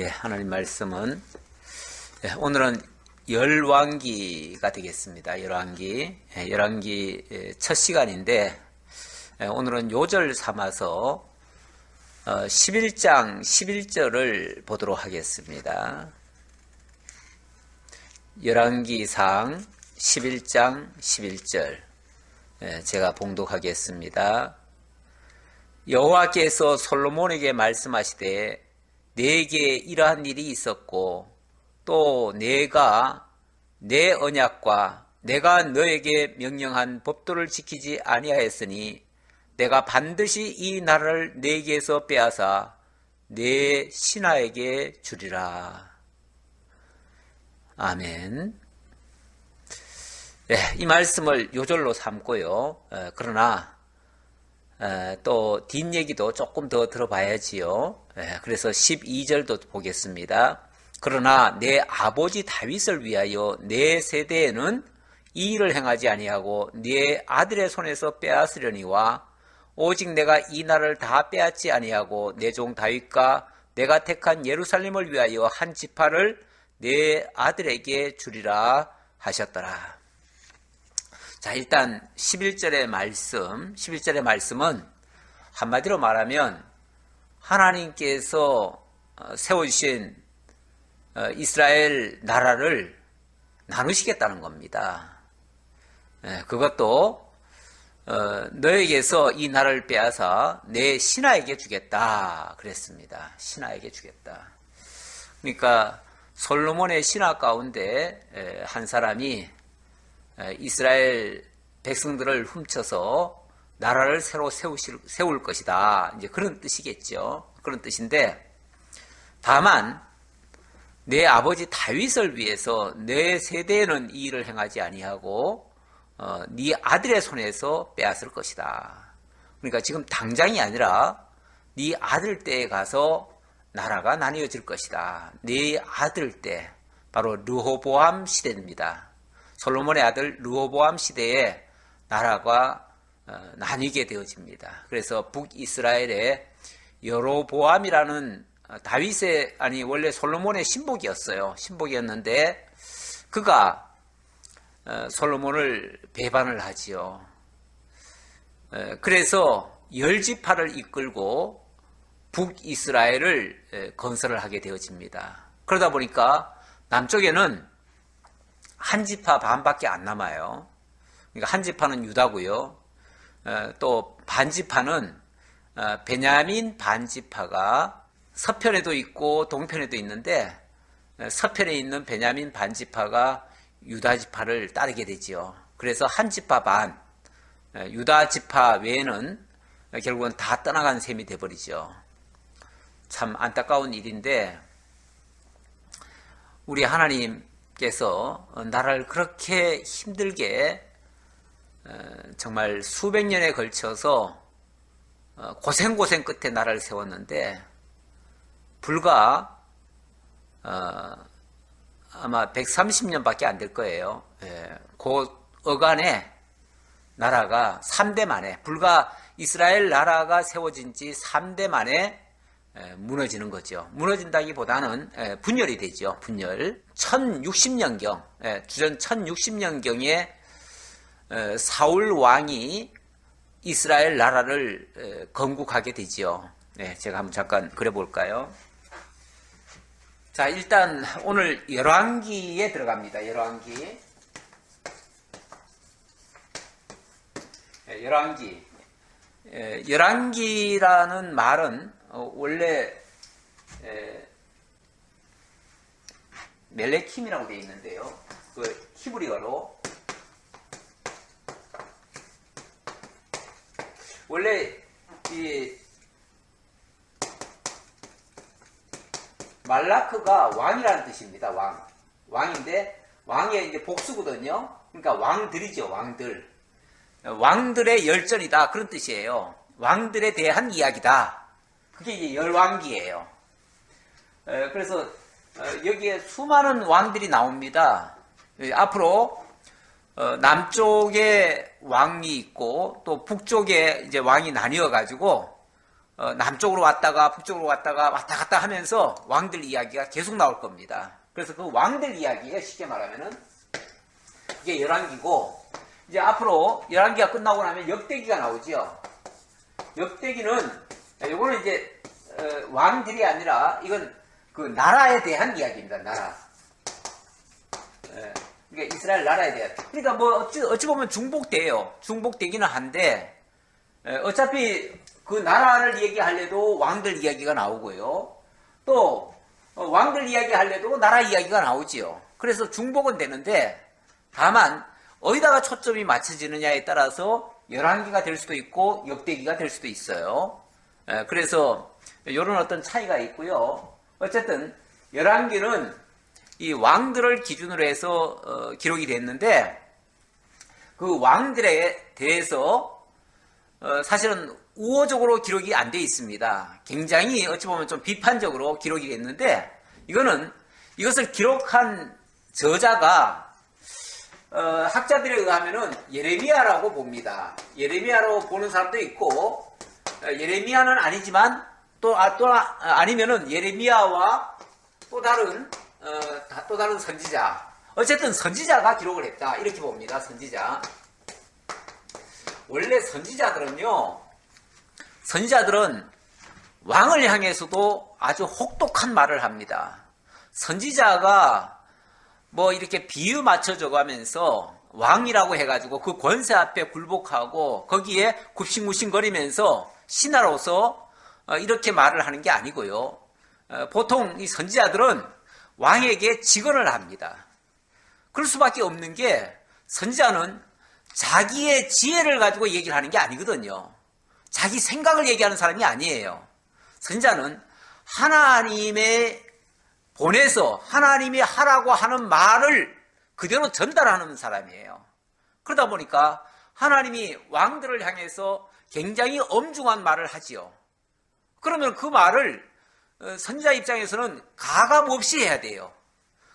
하나님 말씀은 오늘은 열왕기가 되겠습니다. 열왕기 첫 시간인데 오늘은 요절 삼아서 11장 11절을 보도록 하겠습니다. 열왕기상 11장 11절 제가 봉독하겠습니다. 여호와께서 솔로몬에게 말씀하시되 내게 이러한 일이 있었고 또 내가 내 언약과 내가 너에게 명령한 법도를 지키지 아니하였으니 내가 반드시 이 나라를 내게서 빼앗아 내 신하에게 주리라. 아멘. 이 말씀을 요절로 삼고요. 그러나 또 뒷얘기도 조금 더 들어봐야지요. 그래서 12절도 보겠습니다. 그러나 내 아버지 다윗을 위하여 내 세대에는 이 일을 행하지 아니하고 내 아들의 손에서 빼앗으려니와 오직 내가 이 나라를 다 빼앗지 아니하고 내 종 다윗과 내가 택한 예루살렘을 위하여 한 지파를 내 아들에게 주리라 하셨더라. 자, 일단 11절의 말씀은 한마디로 말하면 하나님께서 세워주신 이스라엘 나라를 나누시겠다는 겁니다. 그것도 너에게서 이 나라를 빼앗아 내 신하에게 주겠다 그랬습니다. 신하에게 주겠다. 그러니까 솔로몬의 신하 가운데 한 사람이 이스라엘 백성들을 훔쳐서 나라를 새로 세울 것이다. 이제 그런 뜻이겠죠. 그런 뜻인데, 다만 내 아버지 다윗을 위해서 내 세대에는 이 일을 행하지 아니하고 네 아들의 손에서 빼앗을 것이다. 그러니까 지금 당장이 아니라 네 아들 때에 가서 나라가 나뉘어질 것이다. 네 아들 때, 바로 르호보암 시대입니다. 솔로몬의 아들 르호보암 시대에 나라가 나뉘게 되어집니다. 그래서 북이스라엘에 여로보암이라는 다윗의 원래 솔로몬의 신복이었는데 그가 솔로몬을 배반을 하지요. 그래서 10지파를 이끌고 북이스라엘을 건설을 하게 되어집니다. 그러다 보니까 남쪽에는 한 지파 반밖에 안 남아요. 그러니까 한 지파는 유다고요. 또 반지파는 베냐민 반지파가 서편에도 있고 동편에도 있는데 서편에 있는 베냐민 반지파가 유다 지파를 따르게 되지요. 그래서 한 지파 반, 유다 지파 외에는 결국은 다 떠나간 셈이 돼버리죠. 참 안타까운 일인데 우리 하나님께서 나라를 그렇게 힘들게 정말 수백 년에 걸쳐서 고생 끝에 나라를 세웠는데 불과 아마 130년밖에 안 될 거예요. 그 어간에 나라가 3대 만에, 불과 이스라엘 나라가 세워진 지 3대 만에 무너지는 거죠. 무너진다기보다는 분열이 되죠. 분열. 1060년경, 주전 1060년경에 사울 왕이 이스라엘 나라를 건국하게 되지요. 제가 한번 잠깐 그려볼까요? 자, 일단 오늘 열왕기에 들어갑니다. 열왕기라는 말은 원래 멜레킴이라고 되어 있는데요. 그 히브리어로 원래 이 말라크가 왕이라는 뜻입니다. 왕인데 왕의 이제 복수거든요. 그러니까 왕들이죠. 왕들의 열전이다 그런 뜻이에요. 왕들에 대한 이야기다. 그게 이제 열왕기예요. 그래서 여기에 수많은 왕들이 나옵니다. 앞으로 남쪽에 왕이 있고 또 북쪽에 이제 왕이 나뉘어 가지고 남쪽으로 왔다가 북쪽으로 왔다가 왔다 갔다 하면서 왕들 이야기가 계속 나올 겁니다. 그래서 그 왕들 이야기가 쉽게 말하면은 이게 열왕기고, 이제 앞으로 열왕기가 끝나고 나면 역대기가 나오죠. 역대기는 요거는 이제 왕들이 아니라 이건 그 나라에 대한 이야기입니다. 나라. 그러니까 이스라엘 나라에 대한. 그러니까 뭐 어찌 보면 중복돼요. 중복되기는 한데 어차피 그 나라를 얘기하려도 왕들 이야기가 나오고요. 또 왕들 이야기하려도 나라 이야기가 나오지요. 그래서 중복은 되는데 다만 어디다가 초점이 맞춰지느냐에 따라서 열왕기가 될 수도 있고 역대기가 될 수도 있어요. 그래서 이런 어떤 차이가 있고요. 어쨌든 열왕기는 이 왕들을 기준으로 해서 기록이 됐는데 그 왕들에 대해서 사실은 우호적으로 기록이 안 돼 있습니다. 굉장히 어찌 보면 좀 비판적으로 기록이 됐는데 이것을 기록한 저자가 학자들에 의하면은 예레미야라고 봅니다. 예레미야로 보는 사람도 있고 예레미야는 아니지만 또 아니면은 예레미야와 또 다른 선지자, 어쨌든 선지자가 기록을 했다 이렇게 봅니다. 선지자. 원래 선지자들은 왕을 향해서도 아주 혹독한 말을 합니다. 선지자가 뭐 이렇게 비유 맞춰 줘가면서 왕이라고 해가지고 그 권세 앞에 굴복하고 거기에 굽신굽신거리면서 신하로서 이렇게 말을 하는 게 아니고요. 보통 이 선지자들은 왕에게 직언을 합니다. 그럴 수밖에 없는 게 선지자는 자기의 지혜를 가지고 얘기를 하는 게 아니거든요. 자기 생각을 얘기하는 사람이 아니에요. 선지자는 하나님의 보내서 하나님이 하라고 하는 말을 그대로 전달하는 사람이에요. 그러다 보니까 하나님이 왕들을 향해서 굉장히 엄중한 말을 하지요. 그러면 그 말을 선지자 입장에서는 가감 없이 해야 돼요.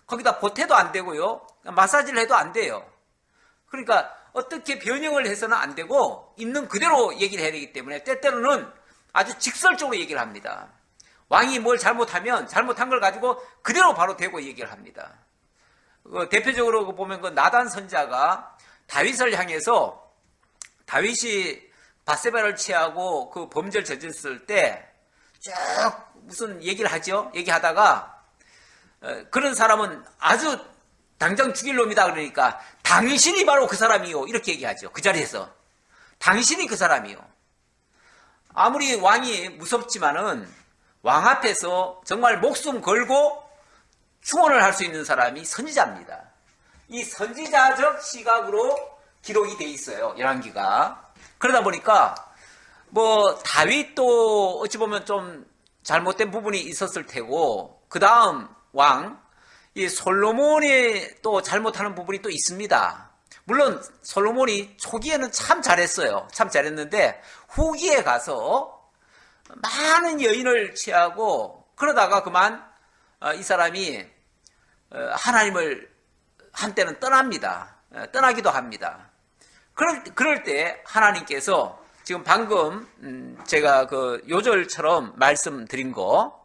거기다 보태도 안 되고요. 마사지를 해도 안 돼요. 그러니까 어떻게 변형을 해서는 안 되고 있는 그대로 얘기를 해야 되기 때문에 때때로는 아주 직설적으로 얘기를 합니다. 왕이 뭘 잘못하면 잘못한 걸 가지고 그대로 바로 대고 얘기를 합니다. 대표적으로 보면 그 나단 선지자가 다윗을 향해서 다윗이 밧세바를 취하고 그 범죄를 저질렀을 때 쭉 무슨 얘기를 하죠. 얘기하다가 그런 사람은 아주 당장 죽일 놈이다 그러니까 당신이 바로 그 사람이요 이렇게 얘기하죠. 그 자리에서 당신이 그 사람이요. 아무리 왕이 무섭지만은 왕 앞에서 정말 목숨 걸고 충원을 할 수 있는 사람이 선지자입니다. 이 선지자적 시각으로 기록이 돼 있어요. 열왕기가. 그러다 보니까 뭐 다윗도 어찌 보면 좀 잘못된 부분이 있었을 테고 그 다음 왕 이 솔로몬이 또 잘못하는 부분이 또 있습니다. 물론 솔로몬이 초기에는 참 잘했어요. 참 잘했는데 후기에 가서 많은 여인을 취하고 그러다가 그만 이 사람이 하나님을 한때는 떠납니다. 떠나기도 합니다. 그럴 때 하나님께서 지금 방금 제가 그 요절처럼 말씀드린 거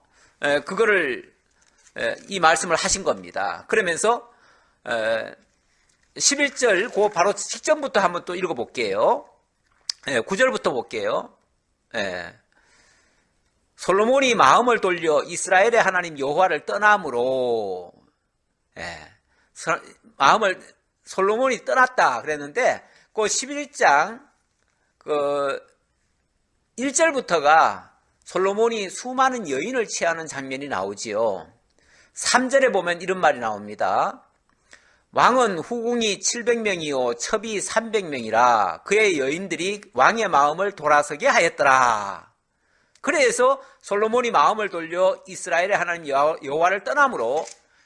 그거를 이 말씀을 하신 겁니다. 그러면서 11절 그 바로 직전부터 한번 또 읽어볼게요. 9절부터 볼게요. 솔로몬이 마음을 돌려 이스라엘의 하나님 여호와를 떠남으로 솔로몬이 떠났다 그랬는데 그 11장 그 1절부터가 솔로몬이 수많은 여인을 취하는 장면이 나오지요. 3절에 보면 이런 말이 나옵니다. 왕은 후궁이 700명이요 첩이 300명이라 그의 여인들이 왕의 마음을 돌아서게 하였더라. 그래서 솔로몬이 마음을 돌려 이스라엘의 하나님 여호와를 떠남으로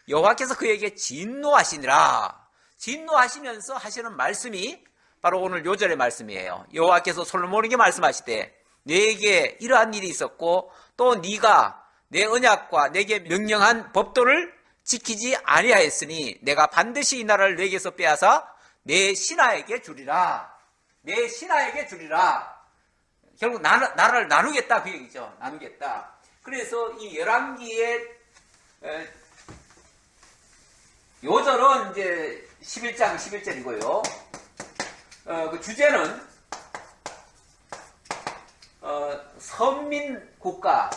여호와께서 그에게 진노하시니라. 진노하시면서 하시는 말씀이 바로 오늘 요절의 말씀이에요. 여호와께서 솔로몬에게 말씀하시되 네게 이러한 일이 있었고 또 네가 내 언약과 내게 명령한 법도를 지키지 아니하였으니 내가 반드시 이 나라를 네게서 빼앗아 내 신하에게 주리라. 내 신하에게 주리라. 결국 나라를 나누겠다 그 얘기죠. 나누겠다. 그래서 이 열왕기의 요절은 이제 11장 11절이고요. 그 주제는 선민국가,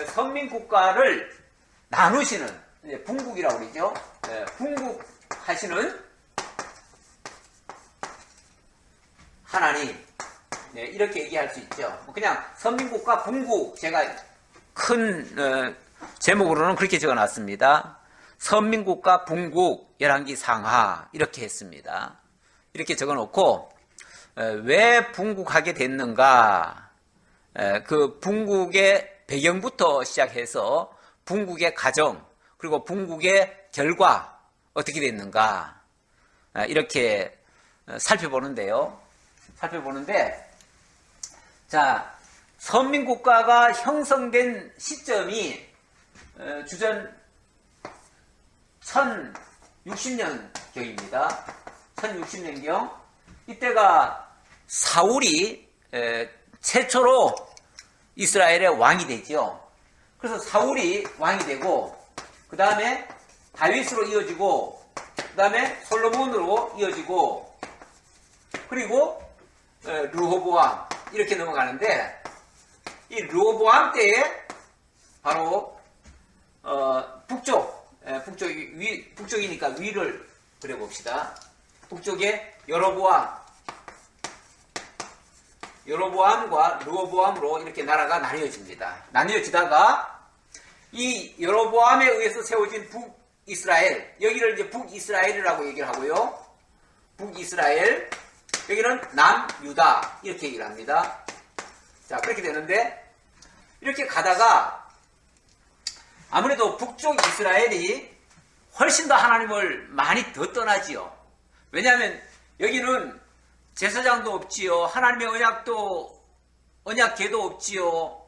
선민국가를 나누시는, 분국이라고 그러죠. 분국하시는 하나님, 이렇게 얘기할 수 있죠. 그냥 선민국가 분국, 제가 큰 제목으로는 그렇게 적어놨습니다. 선민국가 분국 열왕기 상하 이렇게 했습니다. 이렇게 적어놓고 왜 분국하게 됐는가, 그 분국의 배경부터 시작해서 분국의 과정, 그리고 분국의 결과 어떻게 됐는가, 이렇게 살펴보는데요. 자, 선민국가가 형성된 시점이 주전 1060년경입니다. 1060년경. 이때가 사울이 최초로 이스라엘의 왕이 되죠. 그래서 사울이 왕이 되고, 그 다음에 다윗으로 이어지고, 그 다음에 솔로몬으로 이어지고, 그리고 르호보암 이렇게 넘어가는데, 이 르호보암 때에 바로 북쪽이니까 위를 그려봅시다. 북쪽에 여로보암과 르호보암으로 이렇게 나라가 나뉘어집니다. 나뉘어지다가 이 여로보암에 의해서 세워진 북이스라엘, 여기를 이제 북이스라엘이라고 얘기를 하고요. 북이스라엘, 여기는 남유다 이렇게 얘기를 합니다. 자, 그렇게 되는데, 이렇게 가다가 아무래도 북쪽 이스라엘이 훨씬 더 하나님을 많이 더 떠나지요. 왜냐하면 여기는 제사장도 없지요. 하나님의 언약궤도 없지요.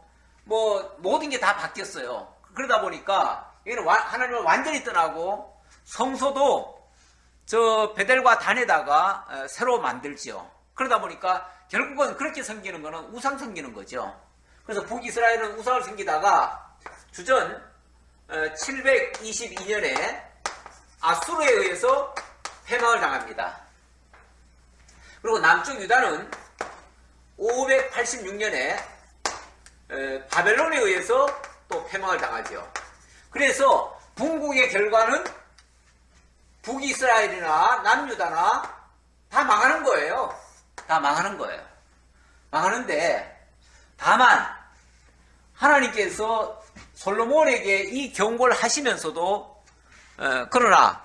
뭐 모든 게 다 바뀌었어요. 그러다 보니까 여기는 하나님을 완전히 떠나고, 성소도 저 베델과 단에다가 새로 만들지요. 그러다 보니까 결국은 그렇게 섬기는 거는 우상 섬기는 거죠. 그래서 북이스라엘은 우상을 섬기다가 주전 722년에 아수르에 의해서 패망을 당합니다. 그리고 남쪽 유다는 586년에 바벨론에 의해서 또 패망을 당하죠. 그래서 분국의 결과는 북이스라엘이나 남유다나 다 망하는 거예요. 다 망하는 거예요. 망하는데, 다만 하나님께서 솔로몬에게 이 경고를 하시면서도 그러나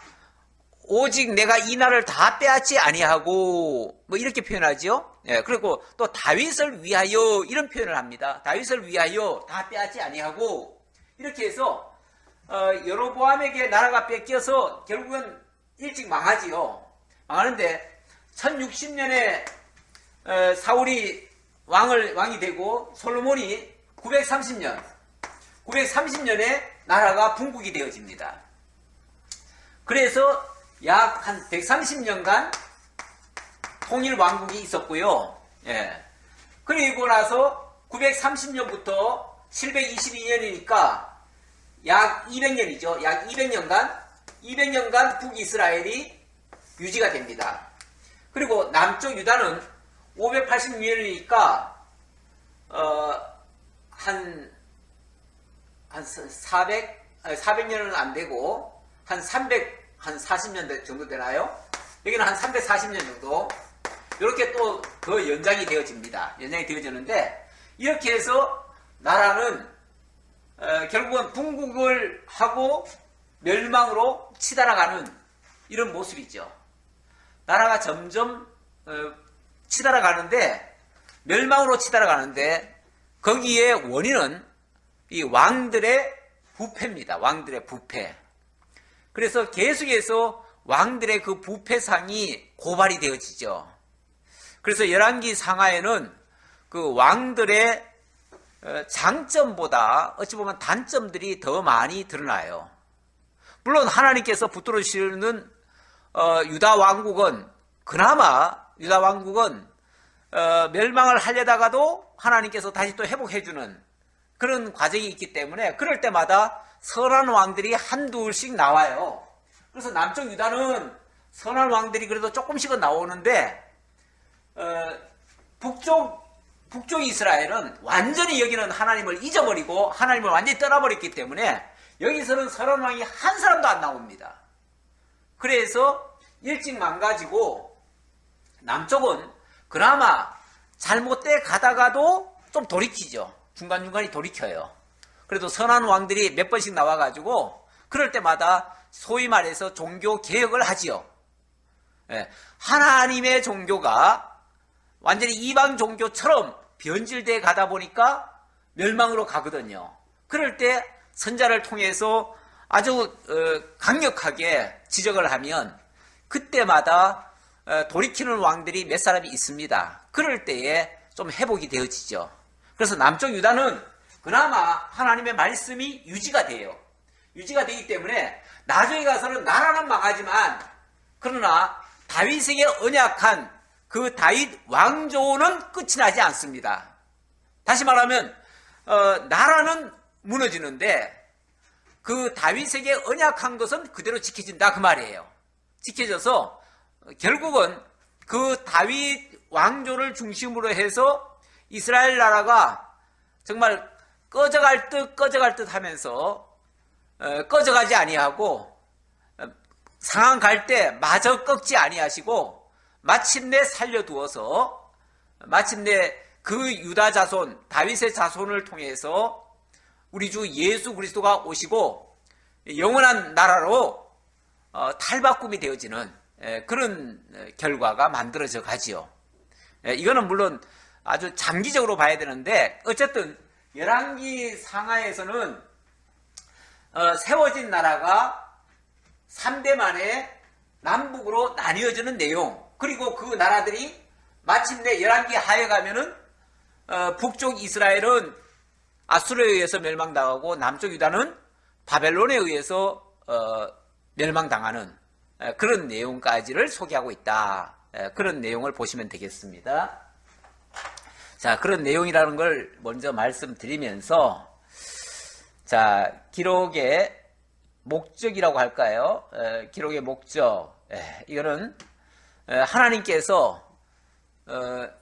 오직 내가 이 나라를 다 빼앗지 아니하고, 뭐 이렇게 표현하죠. 그리고 또 다윗을 위하여 이런 표현을 합니다. 다윗을 위하여 다 빼앗지 아니하고, 이렇게 해서 여로보암에게 나라가 뺏겨서 결국은 일찍 망하지요. 망하는데 1060년에 사울이 왕이 되고, 솔로몬이 930년에 나라가 분국이 되어집니다. 그래서 약 한 130년간 통일 왕국이 있었고요. 그리고 나서 930년부터 722년이니까 약 200년이죠. 약 200년간 북이스라엘이 유지가 됩니다. 그리고 남쪽 유다는 586년이니까 한 400년은 안 되고 한 340년 정도 되나요? 여기는 한 340년 정도, 이렇게 또 더 연장이 되어집니다. 연장이 되어지는데, 이렇게 해서 나라는 결국은 분국을 하고 멸망으로 치달아가는 이런 모습이죠. 나라가 점점 치달아가는데, 멸망으로 치달아가는데, 거기에 원인은 이 왕들의 부패입니다. 왕들의 부패. 그래서 계속해서 왕들의 그 부패상이 고발이 되어지죠. 그래서 열왕기 상하에는 그 왕들의 장점보다 어찌 보면 단점들이 더 많이 드러나요. 물론 하나님께서 붙들어 주시는 유다 왕국은 그나마 유다 왕국은 멸망을 하려다가도 하나님께서 다시 또 회복해주는 그런 과정이 있기 때문에 그럴 때마다 선한 왕들이 한둘씩 나와요. 그래서 남쪽 유다는 선한 왕들이 그래도 조금씩은 나오는데 북쪽 이스라엘은 완전히 여기는 하나님을 잊어버리고 하나님을 완전히 떠나버렸기 때문에 여기서는 선한 왕이 한 사람도 안 나옵니다. 그래서 일찍 망가지고 남쪽은 그나마 잘못돼 가다가도 좀 돌이키죠. 중간중간에 돌이켜요. 그래도 선한 왕들이 몇 번씩 나와가지고 그럴 때마다 소위 말해서 종교 개혁을 하지요. 하나님의 종교가 완전히 이방 종교처럼 변질돼 가다 보니까 멸망으로 가거든요. 그럴 때 선자를 통해서 아주 강력하게 지적을 하면 그때마다 돌이키는 왕들이 몇 사람이 있습니다. 그럴 때에 좀 회복이 되어지죠. 그래서 남쪽 유다는 그나마 하나님의 말씀이 유지가 돼요. 유지가 되기 때문에 나중에 가서는 나라는 망하지만 그러나 다윗에게 언약한 그 다윗 왕조는 끝이 나지 않습니다. 다시 말하면 나라는 무너지는데 그 다윗에게 언약한 것은 그대로 지켜진다 그 말이에요. 지켜져서 결국은 그 다윗 왕조를 중심으로 해서 이스라엘 나라가 정말 꺼져갈 듯 하면서 꺼져가지 아니하고 상한 갈 때 마저 꺾지 아니하시고 마침내 살려두어서 마침내 그 유다 자손 다윗의 자손을 통해서 우리 주 예수 그리스도가 오시고 영원한 나라로 탈바꿈이 되어지는 그런 결과가 만들어져 가지요. 이거는 물론 아주 장기적으로 봐야 되는데 어쨌든 열왕기 상하에서는 세워진 나라가 3대 만에 남북으로 나뉘어지는 내용, 그리고 그 나라들이 마침내 열왕기 하에 가면은 북쪽 이스라엘은 아수르에 의해서 멸망당하고 남쪽 유다는 바벨론에 의해서 멸망당하는 그런 내용까지를 소개하고 있다. 그런 내용을 보시면 되겠습니다. 자, 그런 내용이라는 걸 먼저 말씀드리면서 자, 기록의 목적이라고 할까요? 기록의 목적. 이거는 하나님께서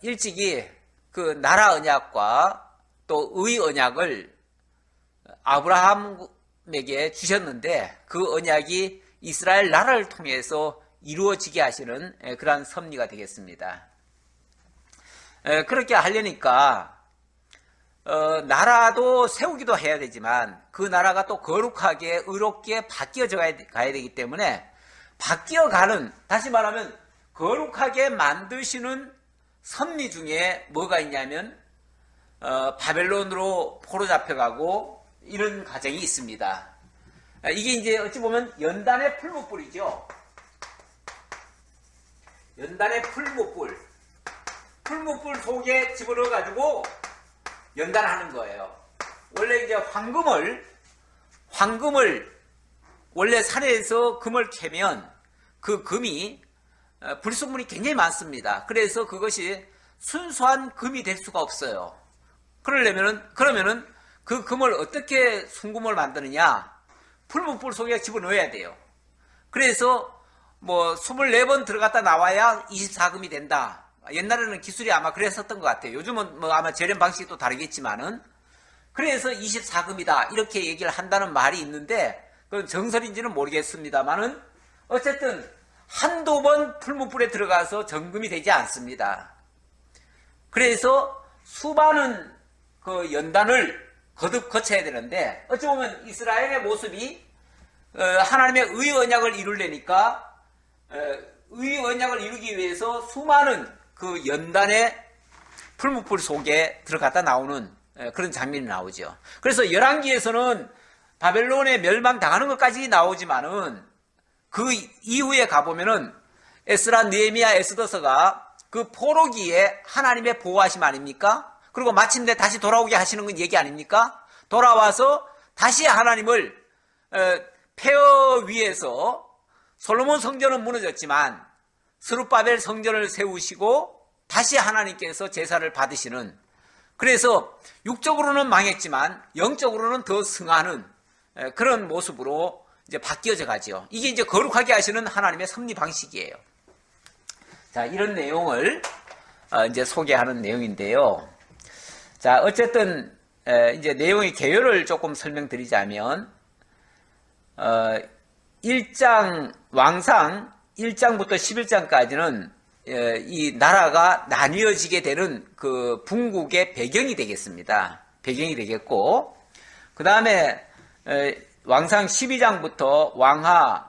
일찍이 그 나라 언약과 또 의 언약을 아브라함에게 주셨는데 그 언약이 이스라엘 나라를 통해서 이루어지게 하시는 그러한 섭리가 되겠습니다. 그렇게 하려니까 나라도 세우기도 해야 되지만 그 나라가 또 거룩하게 의롭게 바뀌어져 가야 되기 때문에 바뀌어가는, 다시 말하면 거룩하게 만드시는 섭리 중에 뭐가 있냐면 바벨론으로 포로 잡혀가고 이런 과정이 있습니다. 이게 이제 어찌 보면 연단의 풀무불이죠. 연단의 풀무불. 풀무불 속에 집어넣어가지고 연단하는 거예요. 원래 이제 황금을 원래 산에서 금을 캐면 그 금이 불순물이 굉장히 많습니다. 그래서 그것이 순수한 금이 될 수가 없어요. 그러면은 그 금을 어떻게 순금을 만드느냐? 풀무불 속에 집어넣어야 돼요. 그래서 뭐 24번 들어갔다 나와야 24금이 된다. 옛날에는 기술이 아마 그랬었던 것 같아요. 요즘은 뭐 아마 재련 방식이 또 다르겠지만은 그래서 24금이다 이렇게 얘기를 한다는 말이 있는데 그건 정설인지는 모르겠습니다만은 어쨌든 한두 번 풀무불에 들어가서 정금이 되지 않습니다. 그래서 수많은 그 연단을 거듭 거쳐야 되는데 어찌 보면 이스라엘의 모습이 하나님의 의 언약을 이루려니까 의 언약을 이루기 위해서 수많은 그 연단의 풀무불 속에 들어갔다 나오는 그런 장면이 나오죠. 그래서 열왕기에서는 바벨론에 멸망당하는 것까지 나오지만은 그 이후에 가보면은 에스라, 느헤미야, 에스더서가 그 포로기에 하나님의 보호하심 아닙니까? 그리고 마침내 다시 돌아오게 하시는 건 얘기 아닙니까? 돌아와서 다시 하나님을 폐허 위에서 솔로몬 성전은 무너졌지만 스룹바벨 성전을 세우시고 다시 하나님께서 제사를 받으시는, 그래서 육적으로는 망했지만 영적으로는 더 승하는 그런 모습으로 이제 바뀌어져 가죠. 이게 이제 거룩하게 하시는 하나님의 섭리 방식이에요. 자, 이런 내용을 이제 소개하는 내용인데요. 자, 어쨌든 이제 내용의 개요를 조금 설명드리자면 1장 왕상 1장부터 11장까지는 이 나라가 나뉘어지게 되는 그 분국의 배경이 되겠습니다. 배경이 되겠고, 그 다음에 왕상 12장부터 왕하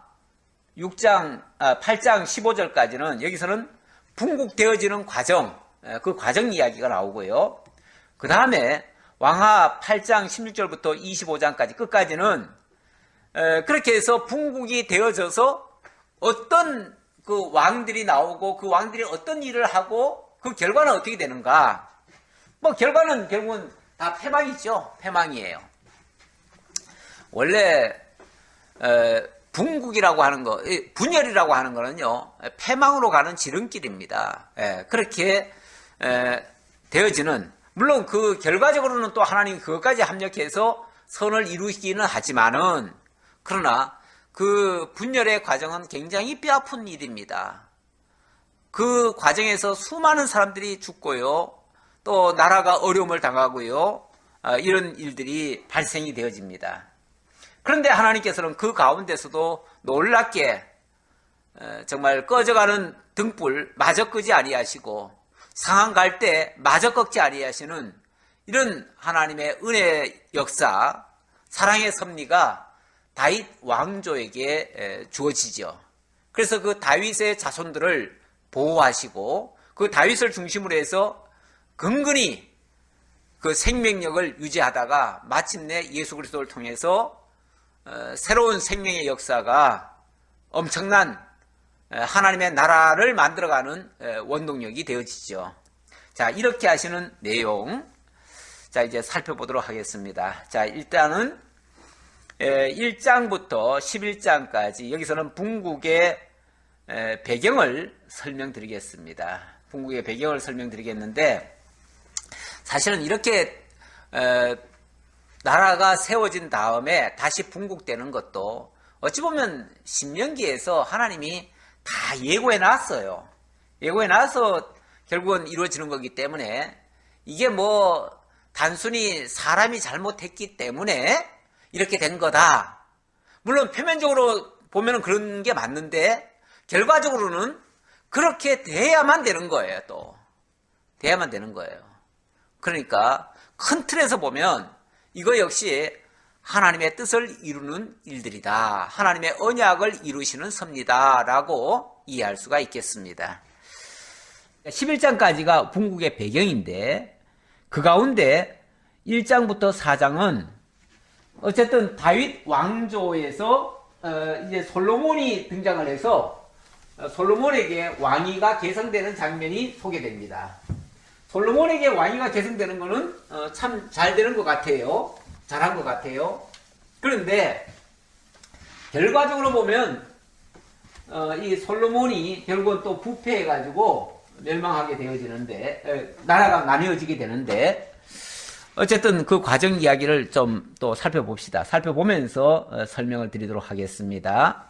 8장 15절까지는 여기서는 분국되어지는 과정, 그 과정 이야기가 나오고요. 그 다음에 왕하 8장 16절부터 25장까지 끝까지는 그렇게 해서 분국이 되어져서 어떤 그 왕들이 나오고 그 왕들이 어떤 일을 하고 그 결과는 어떻게 되는가. 뭐 결과는 결국은 다 패망이죠. 패망이에요. 원래 분국이라고 하는 거, 분열이라고 하는 거는요, 패망으로 가는 지름길입니다. 그렇게 되어지는, 물론 그 결과적으로는 또 하나님이 그것까지 합력해서 선을 이루시기는 하지만은, 그러나 그 분열의 과정은 굉장히 뼈아픈 일입니다. 그 과정에서 수많은 사람들이 죽고요, 또 나라가 어려움을 당하고요, 이런 일들이 발생이 되어집니다. 그런데 하나님께서는 그 가운데서도 놀랍게 정말 꺼져가는 등불 마저 끄지 아니하시고 상한 갈 때 마저 꺾지 아니하시는 이런 하나님의 은혜의 역사, 사랑의 섭리가 다윗 왕조에게 주어지죠. 그래서 그 다윗의 자손들을 보호하시고 그 다윗을 중심으로 해서 근근히 그 생명력을 유지하다가 마침내 예수 그리스도를 통해서 새로운 생명의 역사가 엄청난 하나님의 나라를 만들어가는 원동력이 되어지죠. 자, 이렇게 하시는 내용, 자, 이제 살펴보도록 하겠습니다. 자, 일단은 1장부터 11장까지 여기서는 분국의 배경을 설명드리겠습니다. 분국의 배경을 설명드리겠는데, 사실은 이렇게 나라가 세워진 다음에 다시 분국되는 것도 어찌 보면 신명기에서 하나님이 다 예고해 놨어요. 예고해 놔서 결국은 이루어지는 거기 때문에 이게 뭐 단순히 사람이 잘못했기 때문에 이렇게 된 거다. 물론 표면적으로 보면 그런 게 맞는데 결과적으로는 그렇게 돼야만 되는 거예요. 또 돼야만 되는 거예요. 그러니까 큰 틀에서 보면 이거 역시 하나님의 뜻을 이루는 일들이다. 하나님의 언약을 이루시는 섭리다라고 이해할 수가 있겠습니다. 11장까지가 분국의 배경인데 그 가운데 1장부터 4장은 어쨌든 다윗 왕조에서 이제 솔로몬이 등장을 해서 솔로몬에게 왕위가 계승되는 장면이 소개됩니다. 솔로몬에게 왕위가 계승되는 거는 참 잘 되는 것 같아요. 잘한 것 같아요. 그런데 결과적으로 보면 이 솔로몬이 결국은 또 부패해가지고 멸망하게 되어지는데 나라가 나뉘어지게 되는데 어쨌든 그 과정 이야기를 좀 또 살펴봅시다. 살펴보면서 설명을 드리도록 하겠습니다.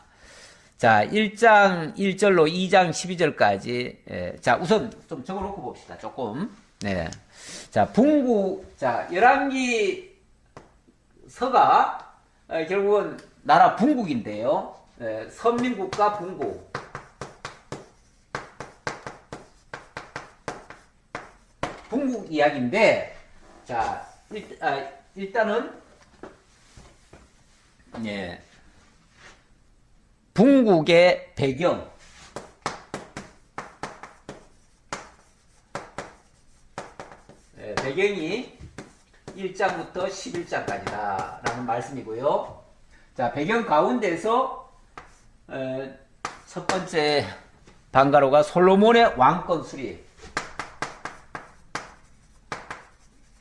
자, 1장 1절로 2장 12절까지. 자, 우선 좀 적어놓고 봅시다. 조금. 네. 자, 분국, 자, 열왕기 서가 결국은 나라 분국인데요. 선민국가 분국. 분국 이야기인데, 자, 일단은, 예. 분국의 배경. 배경이 1장부터 11장까지다 라는 말씀이고요. 자, 배경 가운데서 첫 번째 방가로가 솔로몬의 왕권 수립.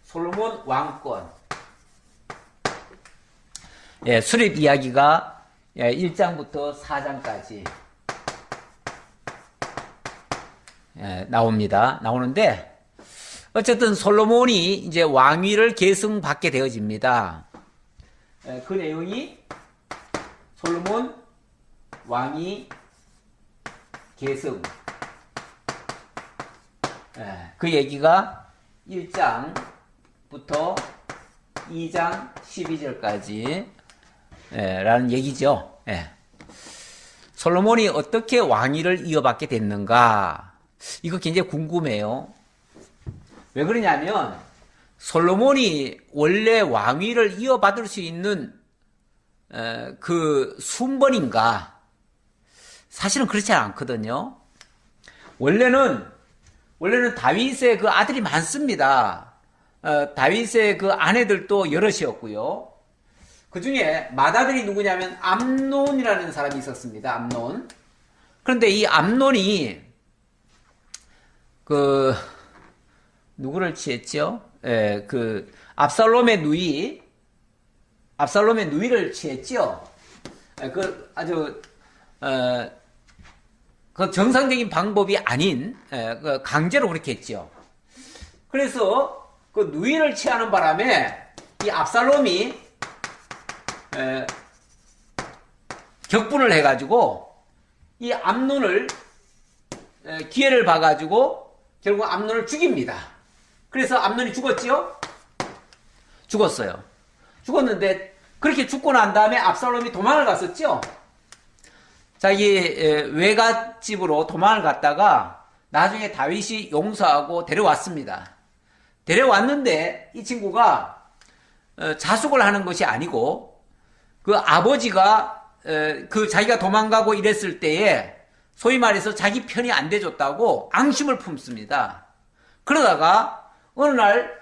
솔로몬 왕권. 예, 수립 이야기가 1장부터 4장까지. 나오는데, 어쨌든 솔로몬이 이제 왕위를 계승받게 되어집니다. 그 내용이 솔로몬 왕위 계승. 그 얘기가 1장부터 2장 12절까지 라는 얘기죠. 솔로몬이 어떻게 왕위를 이어받게 됐는가? 이거 굉장히 궁금해요. 왜 그러냐면 솔로몬이 원래 왕위를 이어받을 수 있는 그 순번인가? 사실은 그렇지 않거든요. 원래는 다윗의 그 아들이 많습니다. 다윗의 그 아내들도 여럿이었고요. 그 중에 맏아들이 누구냐면 암논이라는 사람이 있었습니다. 암논. 그런데 이 암논이 그 누구를 취했죠? 그 압살롬의 누이를 취했죠. 그 아주 그 정상적인 방법이 아닌 그 강제로 그렇게 했죠. 그래서 그 누이를 취하는 바람에 이 압살롬이 격분을 해가지고 이 암논을 기회를 봐가지고 결국 암논을 죽입니다. 그래서 암논이 죽었지요? 죽었어요. 죽었는데 그렇게 죽고 난 다음에 압살롬이 도망을 갔었죠? 자기 외갓집으로 도망을 갔다가 나중에 다윗이 용서하고 데려왔습니다. 데려왔는데 이 친구가 자숙을 하는 것이 아니고 그 아버지가 그 자기가 도망가고 이랬을 때에 소위 말해서 자기 편이 안 돼줬다고 앙심을 품습니다. 그러다가 어느 날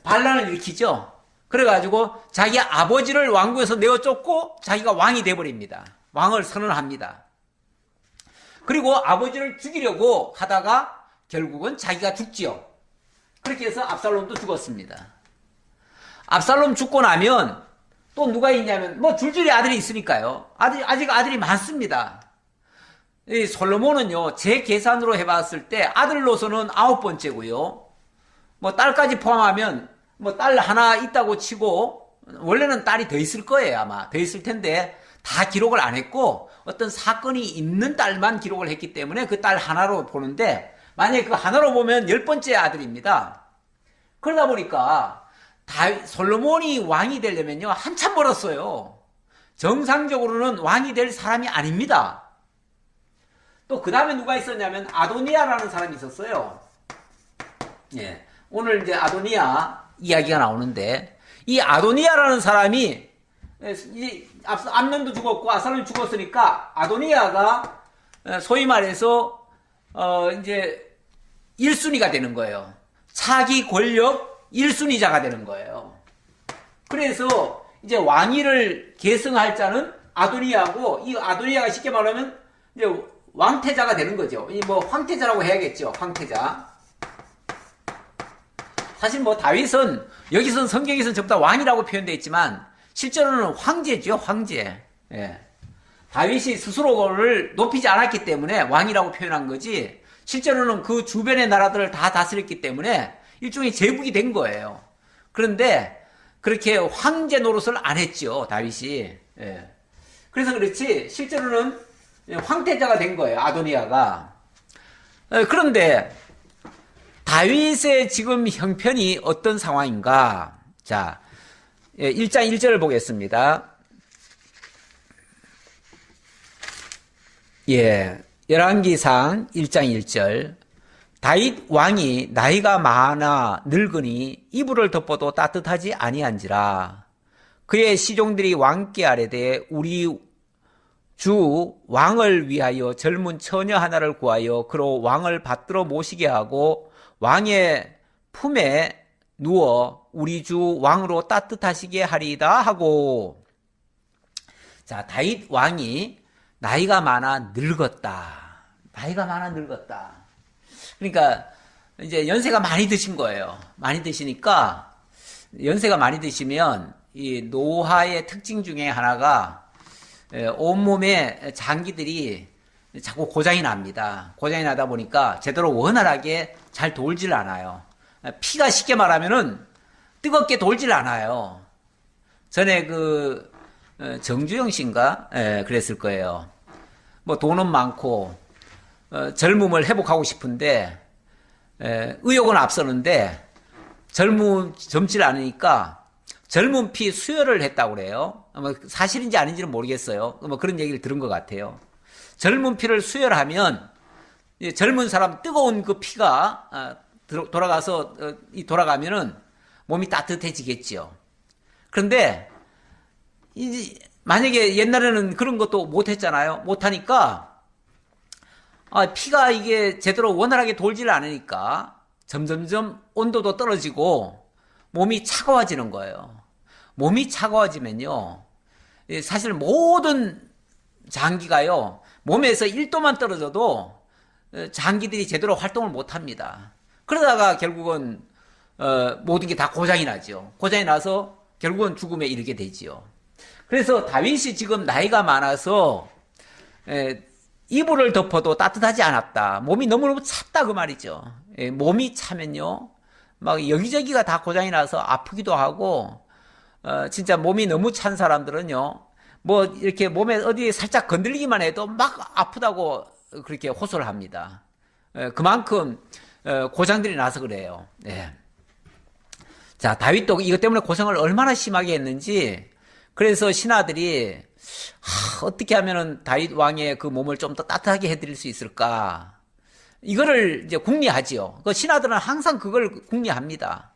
반란을 일으키죠. 그래가지고 자기 아버지를 왕궁에서 내어쫓고 자기가 왕이 돼버립니다. 왕을 선언합니다. 그리고 아버지를 죽이려고 하다가 결국은 자기가 죽지요. 그렇게 해서 압살롬도 죽었습니다. 압살롬 죽고 나면 또 누가 있냐면 뭐 줄줄이 아들이 있으니까요. 아직 아들이 많습니다. 이 솔로몬은요, 제 계산으로 해봤을 때 아들로서는 9번째고요. 뭐 딸까지 포함하면 뭐 딸 하나 있다고 치고 원래는 딸이 더 있을 거예요. 아마 더 있을 텐데 다 기록을 안 했고 어떤 사건이 있는 딸만 기록을 했기 때문에 그 딸 하나로 보는데 만약에 그 하나로 보면 10번째 아들입니다. 그러다 보니까 솔로몬이 왕이 되려면요 한참 멀었어요. 정상적으로는 왕이 될 사람이 아닙니다. 또 그 다음에 누가 있었냐면 아도니아라는 사람이 있었어요. 예, 오늘 이제 아도니아 이야기가 나오는데 이 아도니아라는 사람이 암논도 죽었고 압살롬이 죽었으니까 아도니아가 소위 말해서 이제 1순위가 되는 거예요. 차기 권력 1순위자가 되는 거예요. 그래서 이제 왕위를 계승할 자는 아도니아고 이 아도니아가 쉽게 말하면 이제 왕태자가 되는 거죠. 이 뭐 황태자라고 해야겠죠. 황태자. 사실 뭐 다윗은 여기선 성경에서는 전부 다 왕이라고 표현되어 있지만 실제로는 황제죠. 황제. 예. 다윗이 스스로를 높이지 않았기 때문에 왕이라고 표현한 거지 실제로는 그 주변의 나라들을 다 다스렸기 때문에 일종의 제국이 된 거예요. 그런데 그렇게 황제 노릇을 안 했죠. 다윗이. 예. 그래서 그렇지 실제로는 황태자가 된 거예요. 아도니아가. 그런데 다윗의 지금 형편이 어떤 상황인가? 자, 1장 1절을 보겠습니다. 예, 열왕기상 1장 1절. 다윗 왕이 나이가 많아 늙으니 이불을 덮어도 따뜻하지 아니한지라. 그의 시종들이 왕께 아뢰되 우리 주 왕을 위하여 젊은 처녀 하나를 구하여 그로 왕을 받들어 모시게 하고 왕의 품에 누워 우리 주 왕으로 따뜻하시게 하리이다 하고. 자, 다윗 왕이 나이가 많아 늙었다. 나이가 많아 늙었다. 그러니까 이제 연세가 많이 드신 거예요. 많이 드시니까 연세가 많이 드시면 이 노화의 특징 중에 하나가 온몸에 장기들이 자꾸 고장이 납니다. 고장이 나다 보니까 제대로 원활하게 잘 돌질 않아요. 피가 쉽게 말하면은 뜨겁게 돌질 않아요. 전에 정주영 씨인가? 그랬을 거예요. 뭐 돈은 많고, 젊음을 회복하고 싶은데, 의욕은 앞서는데, 젊질 않으니까, 젊은 피 수혈을 했다고 그래요. 사실인지 아닌지는 모르겠어요. 뭐 그런 얘기를 들은 것 같아요. 젊은 피를 수혈하면, 젊은 사람 뜨거운 그 피가 돌아가면은 몸이 따뜻해지겠죠. 그런데, 만약에 옛날에는 그런 것도 못했잖아요. 못하니까, 피가 이게 제대로 원활하게 돌질 않으니까 점점점 온도도 떨어지고 몸이 차가워지는 거예요. 몸이 차가워지면요. 사실 모든 장기가요. 몸에서 1도만 떨어져도 장기들이 제대로 활동을 못 합니다. 그러다가 결국은 모든 게 다 고장이 나죠. 고장이 나서 결국은 죽음에 이르게 되지요. 그래서 다윗이 지금 나이가 많아서 이불을 덮어도 따뜻하지 않았다. 몸이 너무너무 찼다 그 말이죠. 몸이 차면요. 막 여기저기가 다 고장이 나서 아프기도 하고 진짜 몸이 너무 찬 사람들은요. 뭐 이렇게 몸에 어디에 살짝 건들리기만 해도 막 아프다고 그렇게 호소를 합니다. 그만큼 고장들이 나서 그래요. 네. 자, 다윗도 이것 때문에 고생을 얼마나 심하게 했는지 그래서 신하들이 어떻게 하면은 다윗 왕의 그 몸을 좀 더 따뜻하게 해드릴 수 있을까? 이거를 이제 궁리하지요. 그 신하들은 항상 그걸 궁리합니다.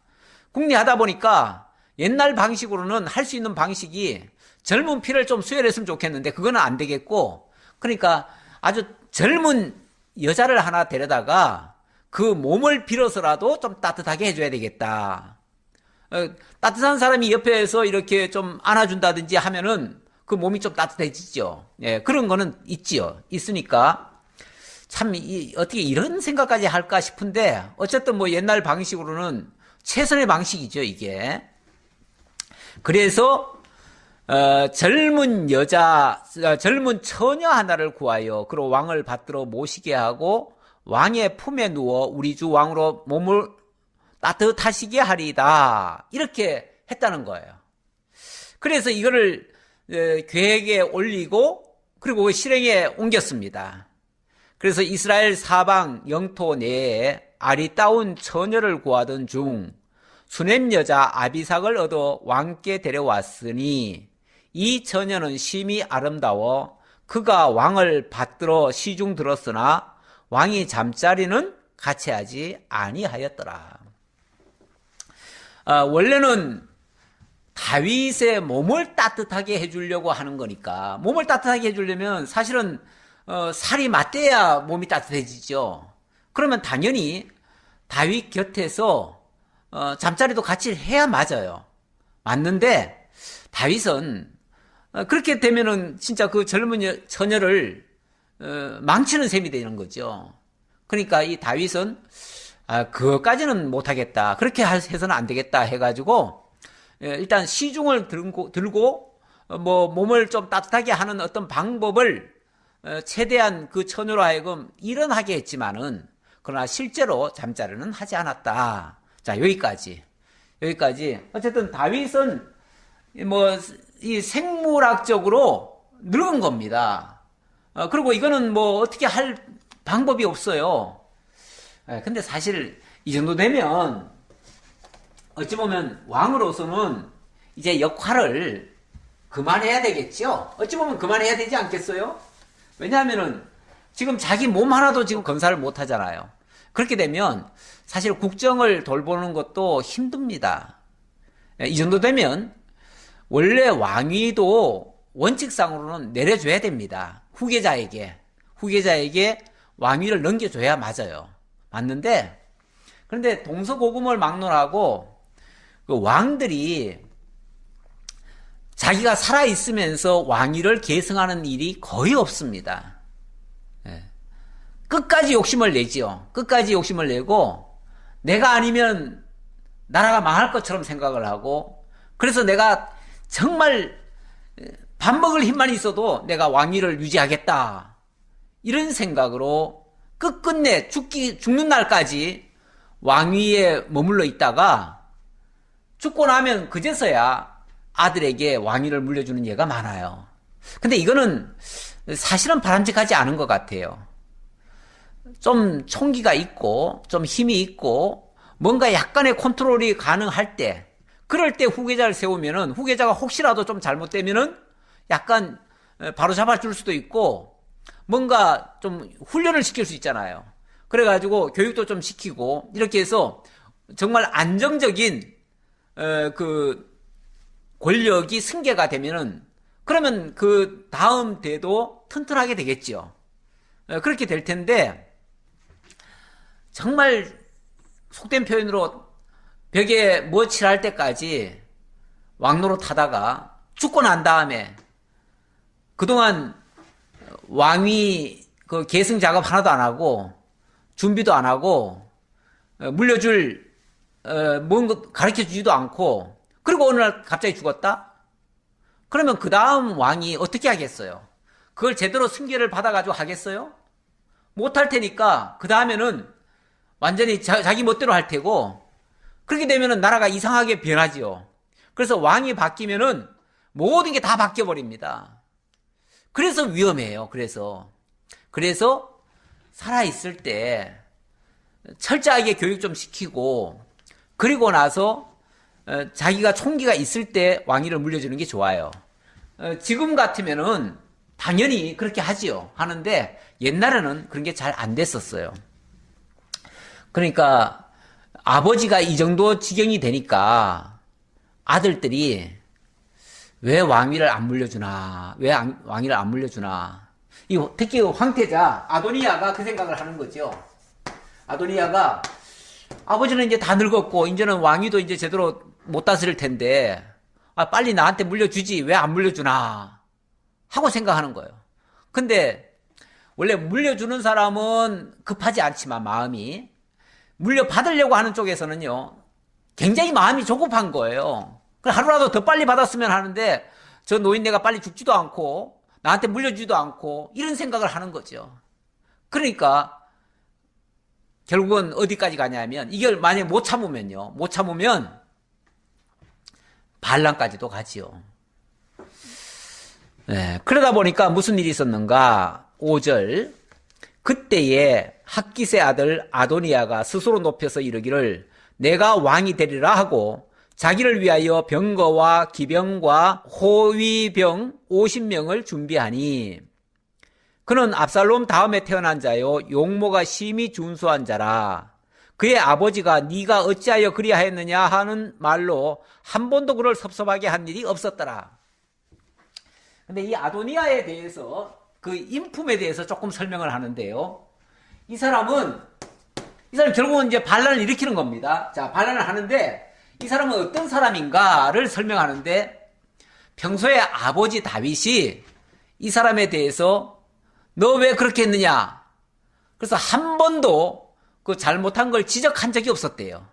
궁리하다 보니까 옛날 방식으로는 할 수 있는 방식이 젊은 피를 좀 수혈했으면 좋겠는데 그거는 안 되겠고, 그러니까 아주 젊은 여자를 하나 데려다가 그 몸을 빌어서라도 좀 따뜻하게 해줘야 되겠다. 따뜻한 사람이 옆에서 이렇게 좀 안아준다든지 하면은 그 몸이 좀 따뜻해지죠. 예, 그런 거는 있지요. 있으니까 참 어떻게 이런 생각까지 할까 싶은데 어쨌든 뭐 옛날 방식으로는 최선의 방식이죠, 이게. 그래서 젊은 처녀 하나를 구하여 그로 왕을 받들어 모시게 하고 왕의 품에 누워 우리 주 왕으로 몸을 따뜻하시게 하리다. 이렇게 했다는 거예요. 그래서 이거를 계획에 올리고 그리고 실행에 옮겼습니다. 그래서 이스라엘 사방 영토 내에 아리따운 처녀를 구하던 중 수넴 여자 아비삭을 얻어 왕께 데려왔으니 이 처녀는 심히 아름다워 그가 왕을 받들어 시중 들었으나 왕이 잠자리는 같이 하지 아니하였더라. 원래는 다윗의 몸을 따뜻하게 해주려고 하는 거니까, 몸을 따뜻하게 해주려면 사실은 살이 맞대야 몸이 따뜻해지죠. 그러면 당연히 다윗 곁에서 잠자리도 같이 해야 맞아요. 맞는데 다윗은 그렇게 되면은 진짜 그 젊은 처녀를 망치는 셈이 되는 거죠. 그러니까 이 다윗은 그것까지는 못하겠다. 그렇게 해서는 안 되겠다 해가지고 일단 시중을 들고 뭐 몸을 좀 따뜻하게 하는 어떤 방법을 최대한 그 처녀로 하여금 일어나게 했지만은 그러나 실제로 잠자리는 하지 않았다. 자, 여기까지. 어쨌든 다윗은 뭐 이 생물학적으로 늙은 겁니다. 그리고 이거는 뭐 어떻게 할 방법이 없어요. 근데 사실 이 정도 되면 어찌 보면 왕으로서는 이제 역할을 그만해야 되겠죠. 어찌 보면 그만해야 되지 않겠어요? 왜냐하면은 지금 자기 몸 하나도 지금 건사를 못 하잖아요. 그렇게 되면 사실 국정을 돌보는 것도 힘듭니다. 이 정도 되면 원래 왕위도 원칙상으로는 내려줘야 됩니다. 후계자에게 왕위를 넘겨줘야 맞아요. 맞는데 그런데 동서고금을 막론하고 그 왕들이 자기가 살아있으면서 왕위를 계승하는 일이 거의 없습니다. 끝까지 욕심을 내지요. 끝까지 욕심을 내고 내가 아니면 나라가 망할 것처럼 생각을 하고 그래서 내가 정말 밥 먹을 힘만 있어도 내가 왕위를 유지하겠다. 이런 생각으로 끝끝내 죽는 날까지 왕위에 머물러 있다가 죽고 나면 그제서야 아들에게 왕위를 물려주는 예가 많아요. 근데 이거는 사실은 바람직하지 않은 것 같아요. 좀 총기가 있고 좀 힘이 있고 뭔가 약간의 컨트롤이 가능할 때, 그럴 때 후계자를 세우면은 후계자가 혹시라도 좀 잘못되면은 약간 바로 잡아줄 수도 있고 뭔가 좀 훈련을 시킬 수 있잖아요. 그래가지고 교육도 좀 시키고 이렇게 해서 정말 안정적인 그 권력이 승계가 되면은 그러면 그 다음 대도 튼튼하게 되겠죠. 그렇게 될 텐데 정말 속된 표현으로 벽에 뭐 칠할 때까지 왕노릇 하다가 죽고 난 다음에 그동안 왕위 그 계승 작업 하나도 안 하고 준비도 안 하고 물려줄 뭔가 가르쳐 주지도 않고 그리고 어느 날 갑자기 죽었다? 그러면 그 다음 왕이 어떻게 하겠어요? 그걸 제대로 승계를 받아가지고 하겠어요? 못할 테니까 그 다음에는 완전히 자기 멋대로 할 테고 그렇게 되면은 나라가 이상하게 변하지요. 그래서 왕이 바뀌면은 모든 게 다 바뀌어버립니다. 그래서 위험해요. 그래서 살아있을 때 철저하게 교육 좀 시키고 그리고 나서 자기가 총기가 있을 때 왕위를 물려주는 게 좋아요. 지금 같으면은 당연히 그렇게 하지요. 하는데 옛날에는 그런 게 잘 안 됐었어요. 그러니까 아버지가 이 정도 지경이 되니까 아들들이 왜 왕위를 안 물려주나? 왜 왕위를 안 물려주나? 특히 황태자 아도니아가 그 생각을 하는 거죠. 아도니아가 아버지는 이제 다 늙었고 이제는 왕위도 이제 제대로 못 다스릴 텐데 빨리 나한테 물려주지 왜 안 물려주나 하고 생각하는 거예요. 근데 원래 물려주는 사람은 급하지 않지만 마음이 물려받으려고 하는 쪽에서는요 굉장히 마음이 조급한 거예요. 하루라도 더 빨리 받았으면 하는데 저 노인네가 빨리 죽지도 않고 나한테 물려주지도 않고 이런 생각을 하는 거죠. 그러니까 결국은 어디까지 가냐면 이걸 만약에 못 참으면 반란까지도 가지요. 네, 그러다 보니까 무슨 일이 있었는가? 5절 그때에 학깃의 아들 아도니아가 스스로 높여서 이르기를 내가 왕이 되리라 하고 자기를 위하여 병거와 기병과 호위병 50명을 준비하니 그는 압살롬 다음에 태어난 자요 용모가 심히 준수한 자라. 그의 아버지가 네가 어찌하여 그리하였느냐 하는 말로 한 번도 그를 섭섭하게 한 일이 없었더라. 근데 이 아도니아에 대해서 그 인품에 대해서 조금 설명을 하는데요. 이 사람 결국은 이제 반란을 일으키는 겁니다. 자, 반란을 하는데 이 사람은 어떤 사람인가를 설명하는데 평소에 아버지 다윗이 이 사람에 대해서 너 왜 그렇게 했느냐? 그래서 한 번도 그 잘못한 걸 지적한 적이 없었대요.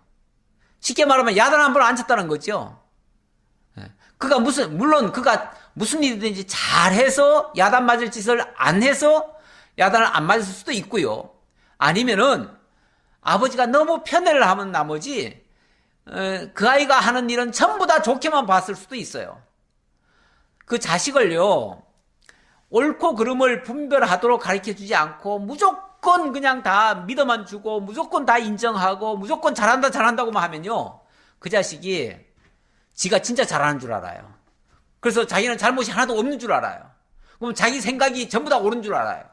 쉽게 말하면 야단 한 번 안 쳤다는 거죠. 그가 물론 그가 무슨 일이든지 잘해서 야단 맞을 짓을 안 해서 야단을 안 맞을 수도 있고요. 아니면은 아버지가 너무 편애를 하면 나머지 그 아이가 하는 일은 전부 다 좋게만 봤을 수도 있어요. 그 자식을요 옳고 그름을 분별하도록 가르쳐주지 않고 무조건 그냥 다 믿어만 주고 무조건 다 인정하고 무조건 잘한다고만 하면요 그 자식이 지가 진짜 잘하는 줄 알아요. 그래서 자기는 잘못이 하나도 없는 줄 알아요. 그럼 자기 생각이 전부 다 옳은 줄 알아요.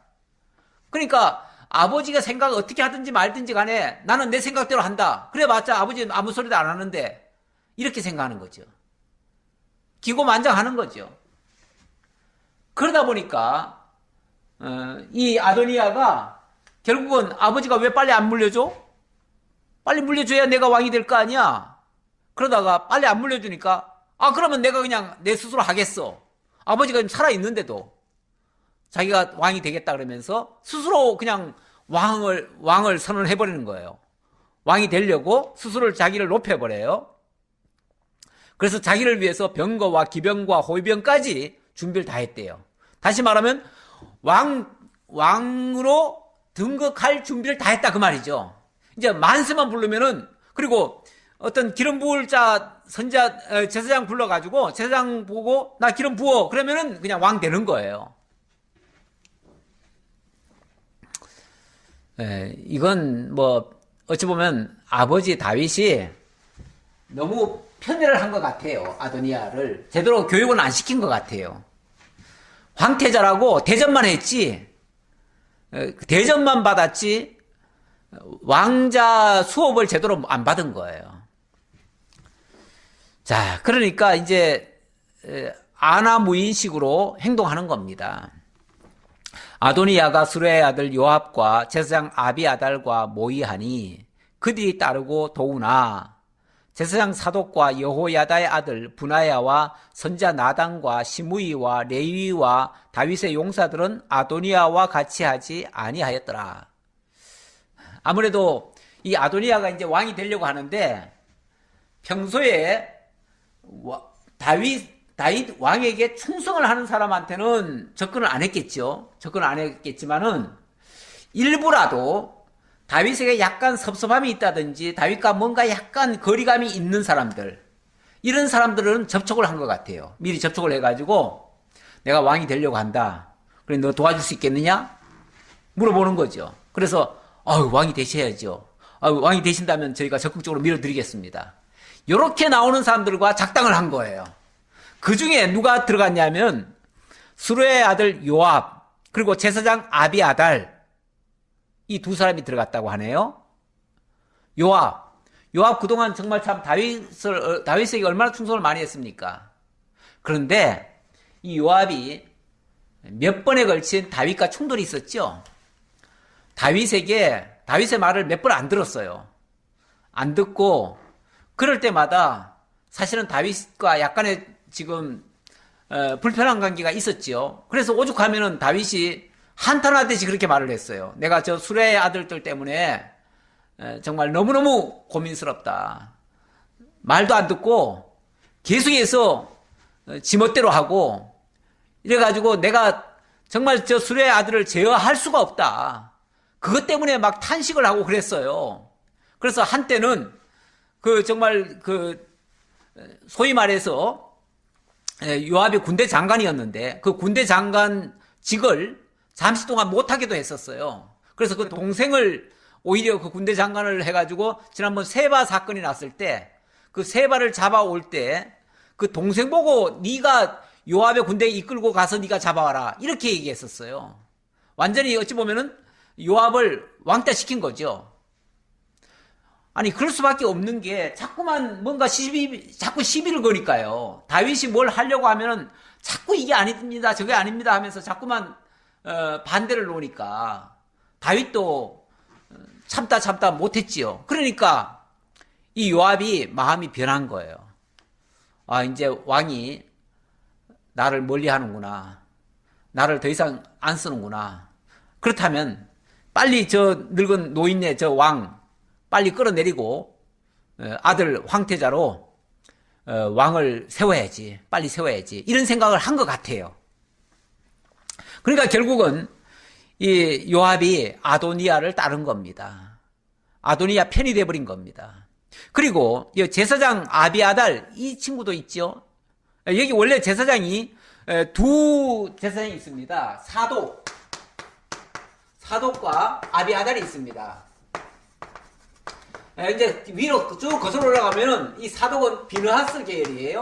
그러니까 아버지가 생각을 어떻게 하든지 말든지 간에 나는 내 생각대로 한다. 그래봤자 아버지는 아무 소리도 안 하는데 이렇게 생각하는 거죠. 기고만장하는 거죠. 그러다 보니까 이 아도니아가 결국은 아버지가 왜 빨리 안 물려줘? 빨리 물려줘야 내가 왕이 될 거 아니야. 그러다가 빨리 안 물려주니까 그러면 내가 그냥 내 스스로 하겠어. 아버지가 지금 살아있는데도 자기가 왕이 되겠다 그러면서 스스로 그냥 왕을 선언해버리는 거예요. 왕이 되려고 스스로 자기를 높여버려요. 그래서 자기를 위해서 병거와 기병과 호위병까지 준비를 다 했대요. 다시 말하면 왕으로 등극할 준비를 다 했다 그 말이죠. 이제 만세만 부르면은, 그리고 어떤 기름 부을 자 제사장 불러가지고 제사장 보고 나 기름 부어 그러면은 그냥 왕 되는 거예요. 이건 뭐 어찌 보면 아버지 다윗이 너무 편애를 한 것 같아요. 아도니아를 제대로 교육은 안 시킨 것 같아요. 황태자라고 대접만 했지, 대접만 받았지 왕자 수업을 제대로 안 받은 거예요. 자, 그러니까 이제 아나무인식으로 행동하는 겁니다. 아도니아가 수레의 아들 요압과 제사장 아비아달과 모의하니 그들이 따르고 도우나 제사장 사독과 여호야다의 아들 분하야와 선자 나단과 시므이와 레위와 다윗의 용사들은 아도니아와 같이 하지 아니하였더라. 아무래도 이 아도니아가 이제 왕이 되려고 하는데 평소에 다윗 왕에게 충성을 하는 사람한테는 접근을 안 했겠죠. 접근을 안 했겠지만은 일부라도 다윗에게 약간 섭섭함이 있다든지 다윗과 뭔가 약간 거리감이 있는 사람들, 이런 사람들은 접촉을 한 것 같아요. 미리 접촉을 해가지고 내가 왕이 되려고 한다. 그래 너 도와줄 수 있겠느냐? 물어보는 거죠. 그래서 왕이 되셔야죠. 왕이 되신다면 저희가 적극적으로 밀어드리겠습니다. 이렇게 나오는 사람들과 작당을 한 거예요. 그 중에 누가 들어갔냐면 수레의 아들 요압 그리고 제사장 아비아달, 이 두 사람이 들어갔다고 하네요. 요압 그동안 정말 참 다윗에게 얼마나 충성을 많이 했습니까? 그런데 이 요압이 몇 번에 걸친 다윗과 충돌이 있었죠. 다윗의 말을 몇 번 안 들었어요. 안 듣고 그럴 때마다 사실은 다윗과 약간의 지금 불편한 관계가 있었죠. 그래서 오죽하면은 다윗이 한탄하듯이 그렇게 말을 했어요. 내가 저 수레의 아들들 때문에 정말 너무너무 고민스럽다. 말도 안 듣고 계속해서 지멋대로 하고 이래가지고 내가 정말 저 수레의 아들을 제어할 수가 없다. 그것 때문에 막 탄식을 하고 그랬어요. 그래서 한때는 정말 소위 말해서 요압이 군대 장관이었는데 그 군대 장관직을 잠시 동안 못하게도 했었어요. 그래서 그 동생을 오히려 그 군대 장관을 해가지고 지난번 세바 사건이 났을 때 그 세바를 잡아올 때 그 동생 보고 네가 요압의 군대에 이끌고 가서 네가 잡아와라 이렇게 얘기했었어요. 완전히 어찌 보면은 요압을 왕따시킨 거죠. 아니 그럴 수밖에 없는 게 자꾸만 뭔가 자꾸 시비를 거니까요. 다윗이 뭘 하려고 하면은 자꾸 이게 아닙니다 저게 아닙니다 하면서 자꾸만 반대를 놓으니까 다윗도 참다 못했지요. 그러니까 이 요압이 마음이 변한 거예요. 이제 왕이 나를 멀리하는구나. 나를 더 이상 안 쓰는구나. 그렇다면 빨리 저 늙은 노인네 저 왕 빨리 끌어내리고 아들 황태자로 왕을 세워야지. 빨리 세워야지. 이런 생각을 한 것 같아요. 그러니까 결국은 이 요압이 아도니아를 따른 겁니다. 아도니아 편이 돼버린 겁니다. 그리고 제사장 아비아달 이 친구도 있죠. 여기 원래 제사장이 두 제사장이 있습니다. 사독과 아비아달이 있습니다. 이제 위로 쭉 거슬러 올라가면은 이 사독은 비느하스 계열이에요.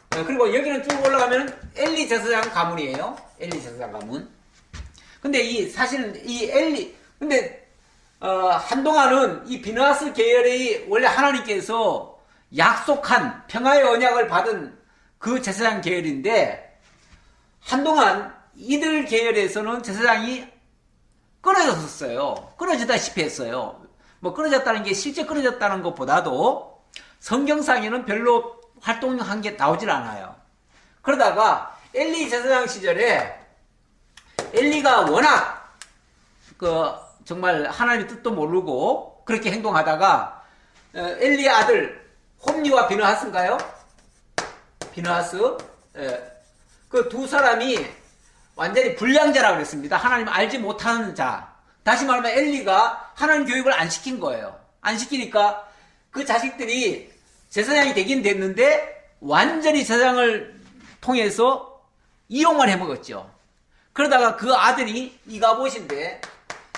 그리고 여기는 쭉 올라가면 엘리 제사장 가문이에요. 엘리 제사장 가문. 근데 사실은 근데 한동안은 이 비느하스 계열이 원래 하나님께서 약속한 평화의 언약을 받은 그 제사장 계열인데 한동안 이들 계열에서는 제사장이 끊어졌었어요. 끊어지다시피 했어요. 뭐 끊어졌다는 게 실제 끊어졌다는 것보다도 성경상에는 별로 활동한 게 나오질 않아요. 그러다가 엘리 제사장 시절에 엘리가 워낙 정말 하나님의 뜻도 모르고 그렇게 행동하다가 엘리의 아들 홈리와 비느하스인가요? 비느하스 그 두 사람이 완전히 불량자라고 그랬습니다. 하나님 알지 못하는 자. 다시 말하면 엘리가 하나님 교육을 안 시킨 거예요. 안 시키니까 그 자식들이 제사장이 되긴 됐는데 완전히 제사장을 통해서 이용만 해먹었죠. 그러다가 그 아들이 이가봇인데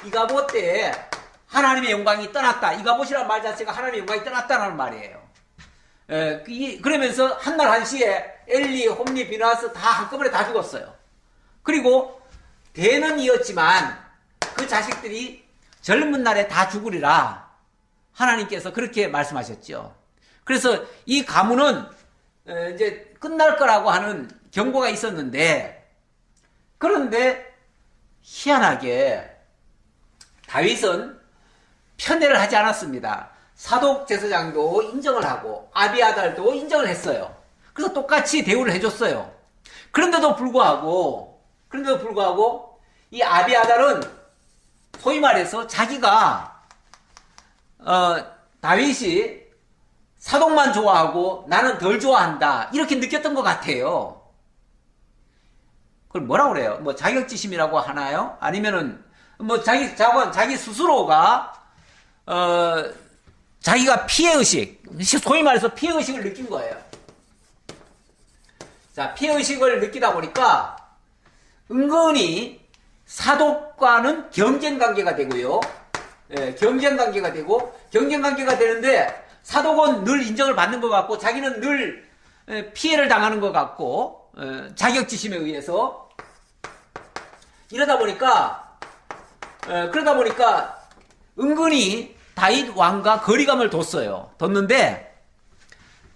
이가봇 때 하나님의 영광이 떠났다. 이가봇이라는 말 자체가 하나님의 영광이 떠났다는 말이에요. 그러면서 한날 한시에 엘리, 홈리, 비나스 다 한꺼번에 다 죽었어요. 그리고 대는 이었지만 그 자식들이 젊은 날에 다 죽으리라 하나님께서 그렇게 말씀하셨죠. 그래서 이 가문은 이제 끝날 거라고 하는 경고가 있었는데, 그런데 희한하게 다윗은 편애를 하지 않았습니다. 사독 제사장도 인정을 하고 아비아달도 인정을 했어요. 그래서 똑같이 대우를 해줬어요. 그런데도 불구하고 이 아비아달은 소위 말해서 자기가 다윗이 사독만 좋아하고 나는 덜 좋아한다 이렇게 느꼈던 것 같아요. 그걸 뭐라고 그래요? 뭐 자격지심이라고 하나요? 아니면은 뭐 자기 스스로가 자기가 피해의식, 소위 말해서 피해의식을 느낀 거예요. 자, 피해의식을 느끼다 보니까 은근히 사독과는 경쟁관계가 되고요. 경쟁관계가 되는데 사독은 늘 인정을 받는 것 같고 자기는 늘 피해를 당하는 것 같고 자격지심에 의해서 그러다 보니까 은근히 다윗 왕과 거리감을 뒀는데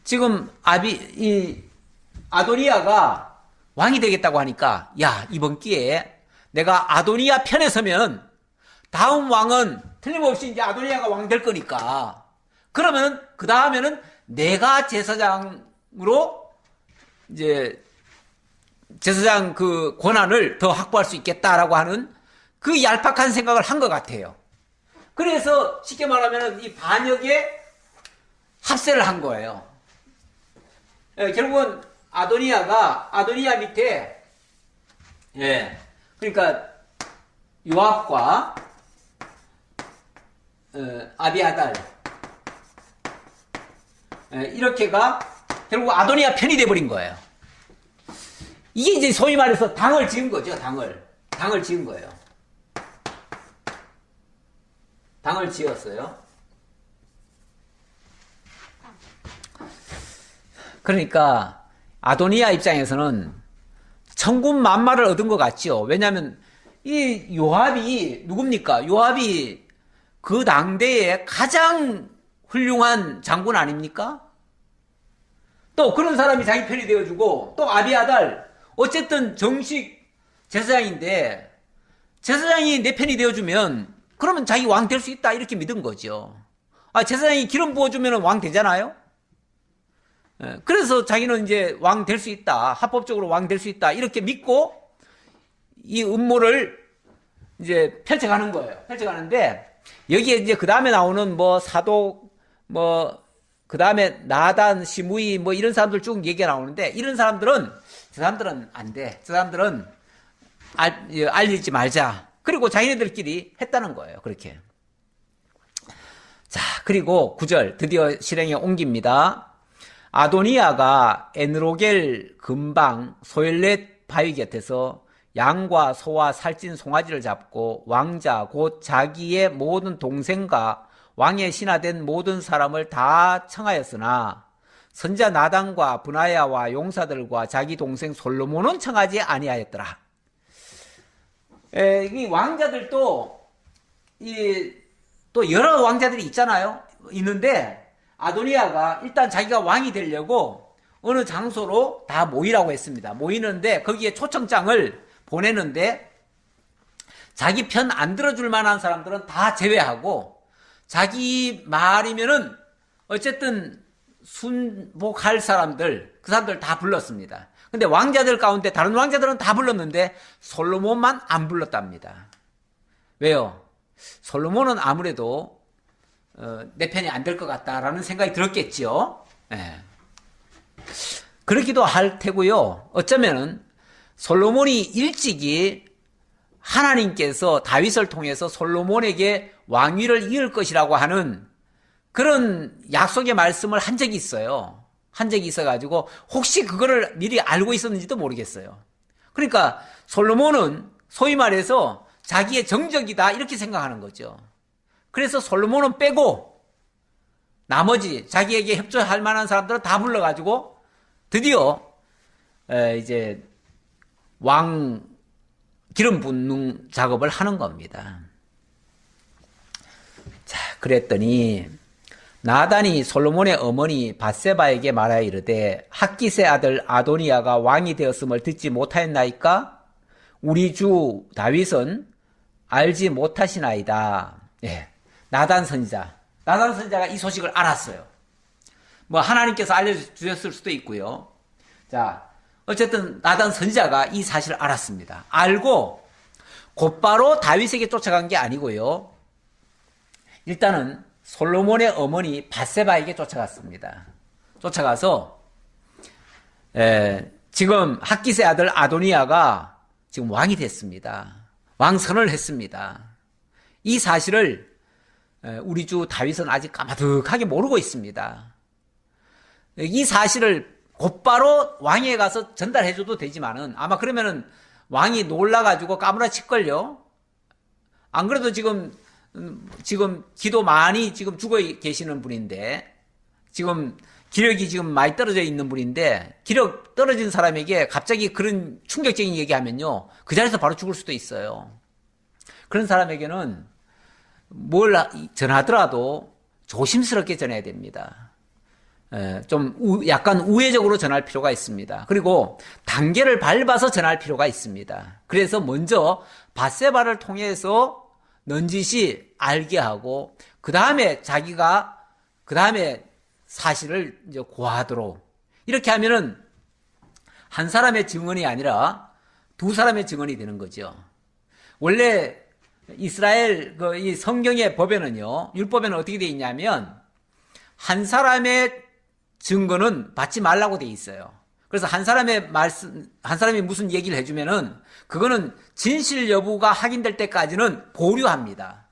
지금 아도니아가 왕이 되겠다고 하니까 야, 이번 기회에 내가 아도니아 편에 서면 다음 왕은 틀림없이 이제 아도니아가 왕 될 거니까 그러면 그 다음에는 내가 제사장으로 이제 제사장 그 권한을 더 확보할 수 있겠다라고 하는 그 얄팍한 생각을 한 것 같아요. 그래서 쉽게 말하면 이 반역에 합세를 한 거예요. 결국은 아도니아 밑에 그러니까 요압과 아비아달 이렇게가 결국 아도니아 편이 돼버린 거예요. 이게 이제 소위 말해서 당을 지은 거죠. 당을 지은 거예요. 당을 지었어요. 그러니까 아도니아 입장에서는 천군만마를 얻은 것 같죠. 왜냐하면 이 요압이 누굽니까? 요압이 그 당대의 가장 훌륭한 장군 아닙니까? 또 그런 사람이 자기 편이 되어주고 또 아비아달 어쨌든 정식 제사장인데 제사장이 내 편이 되어주면 그러면 자기 왕 될 수 있다 이렇게 믿은 거죠. 제사장이 기름 부어주면 왕 되잖아요. 그래서 자기는 이제 왕 될 수 있다, 합법적으로 왕 될 수 있다 이렇게 믿고 이 음모를 이제 펼쳐가는 거예요. 펼쳐가는데 여기에 이제 그 다음에 나오는 뭐 사독 그 다음에 나단, 시므이 뭐 이런 사람들 쭉 얘기가 나오는데 저 사람들은 안 돼. 저 사람들은 알리지 말자. 그리고 자기네들끼리 했다는 거예요. 그렇게. 자, 그리고 9절 드디어 실행에 옮깁니다. 아도니아가 엔로겔 근방 소엘렛 바위 곁에서 양과 소와 살찐 송아지를 잡고 왕자 곧 자기의 모든 동생과 왕의 신하된 모든 사람을 다 청하였으나 선자 나단과 브나야와 용사들과 자기 동생 솔로몬은 청하지 아니하였더라. 이 왕자들도 또 여러 왕자들이 있는데 아도니아가 일단 자기가 왕이 되려고 어느 장소로 다 모이라고 했습니다. 모이는데 거기에 초청장을 보내는데 자기 편 안 들어줄 만한 사람들은 다 제외하고 자기 말이면은 어쨌든 순복할 사람들, 그 사람들 다 불렀습니다. 근데 왕자들 가운데 다른 왕자들은 다 불렀는데 솔로몬만 안 불렀답니다. 왜요? 솔로몬은 아무래도 내 편이 안 될 것 같다라는 생각이 들었겠지요. 그렇기도 할 테고요. 어쩌면은 솔로몬이 일찍이 하나님께서 다윗을 통해서 솔로몬에게 왕위를 이을 것이라고 하는 그런 약속의 말씀을 한 적이 있어요. 한 적이 있어가지고 혹시 그거를 미리 알고 있었는지도 모르겠어요. 그러니까 솔로몬은 소위 말해서 자기의 정적이다 이렇게 생각하는 거죠. 그래서 솔로몬은 빼고 나머지 자기에게 협조할 만한 사람들은 다 불러가지고 드디어 이제 왕 기름 붓는 작업을 하는 겁니다. 자, 그랬더니 나단이 솔로몬의 어머니 밧세바에게 말하여 이르되 핫깃의 아들 아도니아가 왕이 되었음을 듣지 못하였나이까? 우리 주 다윗은 알지 못하시나이다. 예, 나단 선지자가 이 소식을 알았어요. 뭐 하나님께서 알려주셨을 수도 있고요. 자, 어쨌든 나단 선지자가 이 사실을 알았습니다. 알고 곧바로 다윗에게 쫓아간 게 아니고요. 일단은 솔로몬의 어머니 밧세바에게 쫓아갔습니다. 쫓아가서 지금 핫깃의 아들 아도니아가 지금 왕이 됐습니다. 왕선을 했습니다. 이 사실을 우리 주 다윗은 아직 까마득하게 모르고 있습니다. 이 사실을 곧바로 왕에게 가서 전달해줘도 되지만은 아마 그러면은 왕이 놀라가지고 까무라칠걸요. 안 그래도 지금 기도 많이 지금 죽어 계시는 분인데 지금 기력이 지금 많이 떨어져 있는 분인데 기력 떨어진 사람에게 갑자기 그런 충격적인 얘기하면요 그 자리에서 바로 죽을 수도 있어요. 그런 사람에게는 뭘 전하더라도 조심스럽게 전해야 됩니다. 좀 약간 우회적으로 전할 필요가 있습니다. 그리고 단계를 밟아서 전할 필요가 있습니다. 그래서 먼저 밧세바를 통해서 넌지시 알게 하고 그 다음에 사실을 이제 고하도록 이렇게 하면은 한 사람의 증언이 아니라 두 사람의 증언이 되는 거죠. 원래 이스라엘 이 성경의 법에는요, 율법에는 어떻게 되어 있냐면 한 사람의 증거는 받지 말라고 돼 있어요. 그래서 한 사람이 무슨 얘기를 해주면은 그거는 진실 여부가 확인될 때까지는 보류합니다.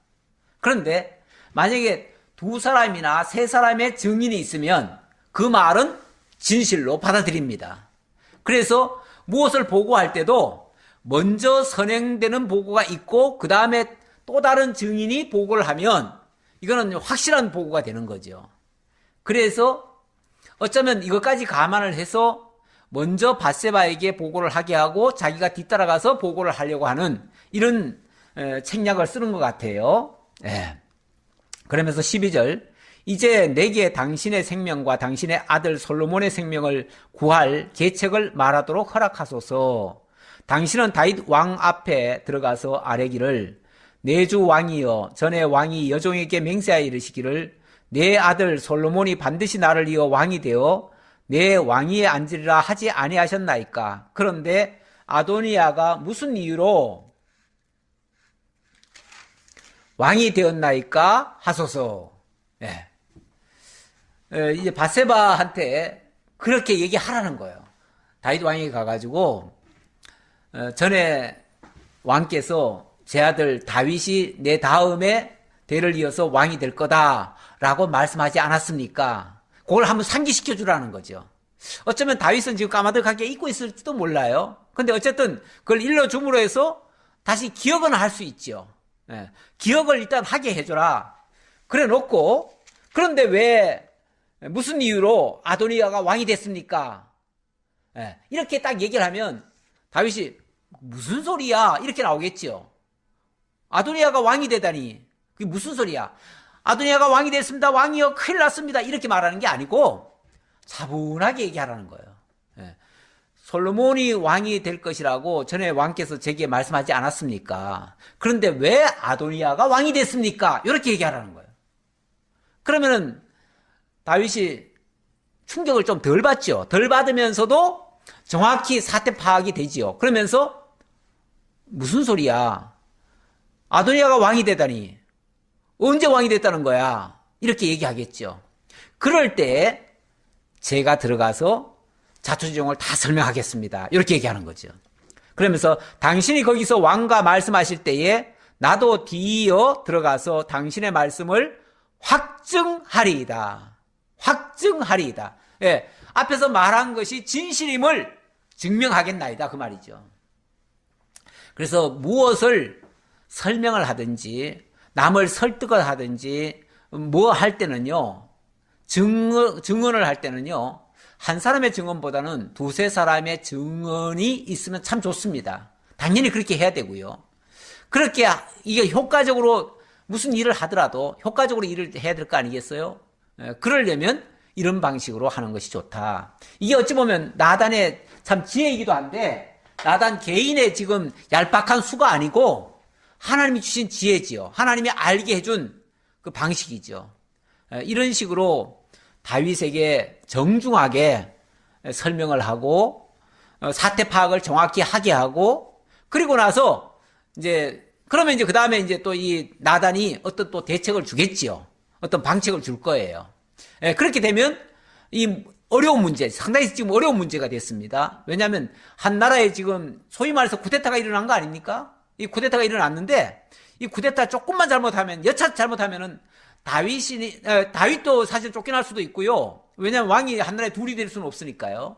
그런데 만약에 두 사람이나 세 사람의 증인이 있으면 그 말은 진실로 받아들입니다. 그래서 무엇을 보고할 때도 먼저 선행되는 보고가 있고 그 다음에 또 다른 증인이 보고를 하면 이거는 확실한 보고가 되는 거죠. 그래서 어쩌면 이것까지 감안을 해서 먼저 밧세바에게 보고를 하게 하고 자기가 뒤따라가서 보고를 하려고 하는 이런 책략을 쓰는 것 같아요. 예. 그러면서 12절 이제 내게 당신의 생명과 당신의 아들 솔로몬의 생명을 구할 계책을 말하도록 허락하소서. 당신은 다윗 왕 앞에 들어가서 아뢰기를 내 주 왕이여 전에 왕이 여종에게 맹세하여 이르시기를 내 아들 솔로몬이 반드시 나를 이어 왕이 되어 내 왕위에 앉으리라 하지 아니하셨나이까. 그런데 아도니아가 무슨 이유로 왕이 되었나이까 하소서. 예. 이제 밧세바한테 그렇게 얘기하라는 거예요. 다윗 왕에게 가가지고 전에 왕께서 제 아들 다윗이 내 다음에 대를 이어서 왕이 될 거다라고 말씀하지 않았습니까? 그걸 한번 상기시켜 주라는 거죠. 어쩌면 다윗은 지금 까마득하게 잊고 있을지도 몰라요. 근데 어쨌든 그걸 일러줌으로 해서 다시 기억은 할 수 있죠. 예. 기억을 일단 하게 해줘라. 그래 놓고 그런데 왜 무슨 이유로 아도니아가 왕이 됐습니까? 예. 이렇게 딱 얘기를 하면 다윗이 무슨 소리야? 이렇게 나오겠죠. 아도니아가 왕이 되다니 그게 무슨 소리야? 아도니아가 왕이 됐습니다. 왕이여 큰일 났습니다. 이렇게 말하는 게 아니고 차분하게 얘기하라는 거예요. 예. 솔로몬이 왕이 될 것이라고 전에 왕께서 제게 말씀하지 않았습니까? 그런데 왜 아도니아가 왕이 됐습니까? 이렇게 얘기하라는 거예요. 그러면은 다윗이 충격을 좀 덜 받죠. 덜 받으면서도 정확히 사태 파악이 되지요. 그러면서 무슨 소리야? 아도니아가 왕이 되다니 언제 왕이 됐다는 거야? 이렇게 얘기하겠죠. 그럴 때 제가 들어가서 자초지종을 다 설명하겠습니다. 이렇게 얘기하는 거죠. 그러면서 당신이 거기서 왕과 말씀하실 때에 나도 뒤이어 들어가서 당신의 말씀을 확증하리이다. 확증하리이다. 예, 앞에서 말한 것이 진실임을 증명하겠나이다. 그 말이죠. 그래서 무엇을 설명을 하든지 남을 설득을 하든지 뭐 할 때는요. 증언을 할 때는요. 한 사람의 증언보다는 두세 사람의 증언이 있으면 참 좋습니다. 당연히 그렇게 해야 되고요. 그렇게 이게 효과적으로 무슨 일을 하더라도 효과적으로 일을 해야 될 거 아니겠어요? 그러려면 이런 방식으로 하는 것이 좋다. 이게 어찌 보면 나단의 참 지혜이기도 한데 나단 개인의 지금 얄팍한 수가 아니고 하나님이 주신 지혜지요. 하나님이 알게 해준 그 방식이죠. 이런 식으로 다윗에게 정중하게 설명을 하고 사태 파악을 정확히 하게 하고 그리고 나서 그러면 그 다음에 또 이 나단이 어떤 또 대책을 주겠지요. 어떤 방책을 줄 거예요. 그렇게 되면 이 어려운 문제, 상당히 지금 어려운 문제가 됐습니다. 왜냐하면 한 나라에 지금 소위 말해서 쿠데타가 일어난 거 아닙니까? 이 쿠데타가 일어났는데 이 쿠데타 조금만 잘못하면 여차 잘못하면은 다윗도 사실 쫓겨날 수도 있고요. 왜냐하면 왕이 한 나라에 둘이 될 수는 없으니까요.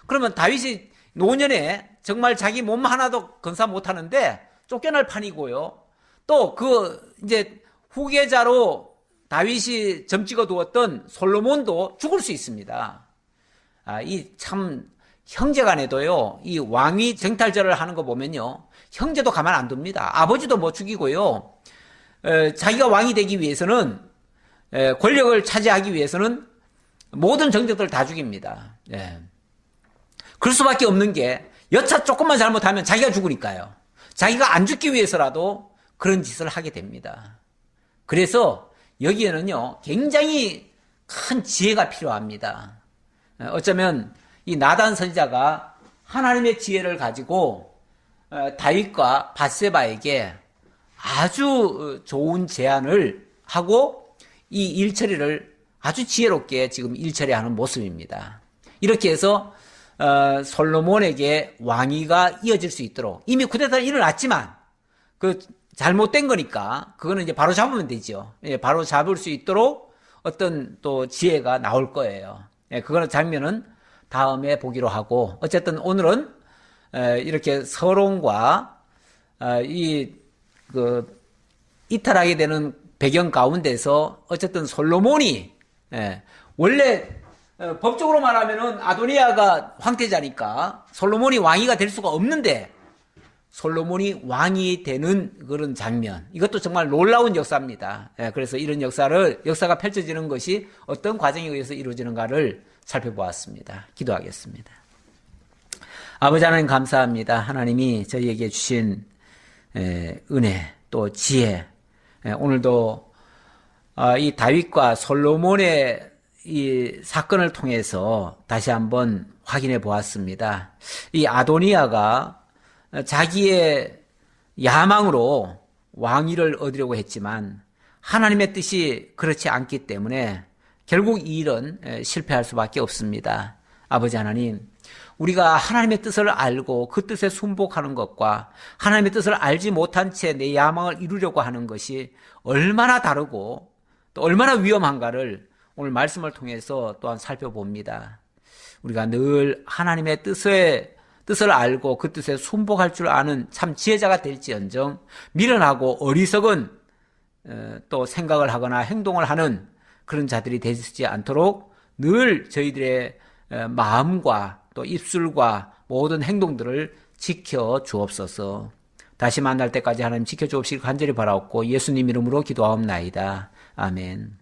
그러면 다윗이 노년에 정말 자기 몸 하나도 건사 못하는데 쫓겨날 판이고요. 또 후계자로 다윗이 점 찍어 두었던 솔로몬도 죽을 수 있습니다. 이 참 형제간에도요. 이 왕위 정탈절을 하는 거 보면요. 형제도 가만 안 둡니다. 아버지도 못 죽이고요. 자기가 왕이 되기 위해서는 권력을 차지하기 위해서는 모든 정적들을 다 죽입니다. 그럴 수밖에 없는 게 여차 조금만 잘못하면 자기가 죽으니까요. 자기가 안 죽기 위해서라도 그런 짓을 하게 됩니다. 그래서 여기에는요 굉장히 큰 지혜가 필요합니다. 어쩌면 이 나단 선지자가 하나님의 지혜를 가지고 다윗과 밧세바에게 아주 좋은 제안을 하고 이 일처리를 아주 지혜롭게 지금 일처리하는 모습입니다. 이렇게 해서 솔로몬에게 왕위가 이어질 수 있도록 이미 쿠데타가 일어났지만 그 잘못된 거니까 그거는 이제 바로 잡으면 되죠. 바로 잡을 수 있도록 어떤 또 지혜가 나올 거예요. 그거는 장면은 다음에 보기로 하고 어쨌든 오늘은 이렇게 서론과 이탈하게 되는 배경 가운데서 어쨌든 솔로몬이 원래 법적으로 말하면은 아도니아가 황태자니까 솔로몬이 왕위가 될 수가 없는데 솔로몬이 왕이 되는 그런 장면, 이것도 정말 놀라운 역사입니다. 그래서 이런 역사가 펼쳐지는 것이 어떤 과정에 의해서 이루어지는가를 살펴보았습니다. 기도하겠습니다. 아버지 하나님 감사합니다. 하나님이 저희에게 주신 은혜 또 지혜, 오늘도 이 다윗과 솔로몬의 이 사건을 통해서 다시 한번 확인해 보았습니다. 이 아도니아가 자기의 야망으로 왕위를 얻으려고 했지만 하나님의 뜻이 그렇지 않기 때문에 결국 이 일은 실패할 수밖에 없습니다. 아버지 하나님, 우리가 하나님의 뜻을 알고 그 뜻에 순복하는 것과 하나님의 뜻을 알지 못한 채 내 야망을 이루려고 하는 것이 얼마나 다르고 또 얼마나 위험한가를 오늘 말씀을 통해서 또한 살펴봅니다. 우리가 늘 하나님의 뜻을 알고 그 뜻에 순복할 줄 아는 참 지혜자가 될지언정 미련하고 어리석은 또 생각을 하거나 행동을 하는 그런 자들이 되지 않도록 늘 저희들의 마음과 또 입술과 모든 행동들을 지켜 주옵소서. 다시 만날 때까지 하나님 지켜 주옵시길 간절히 바라옵고 예수님 이름으로 기도하옵나이다. 아멘.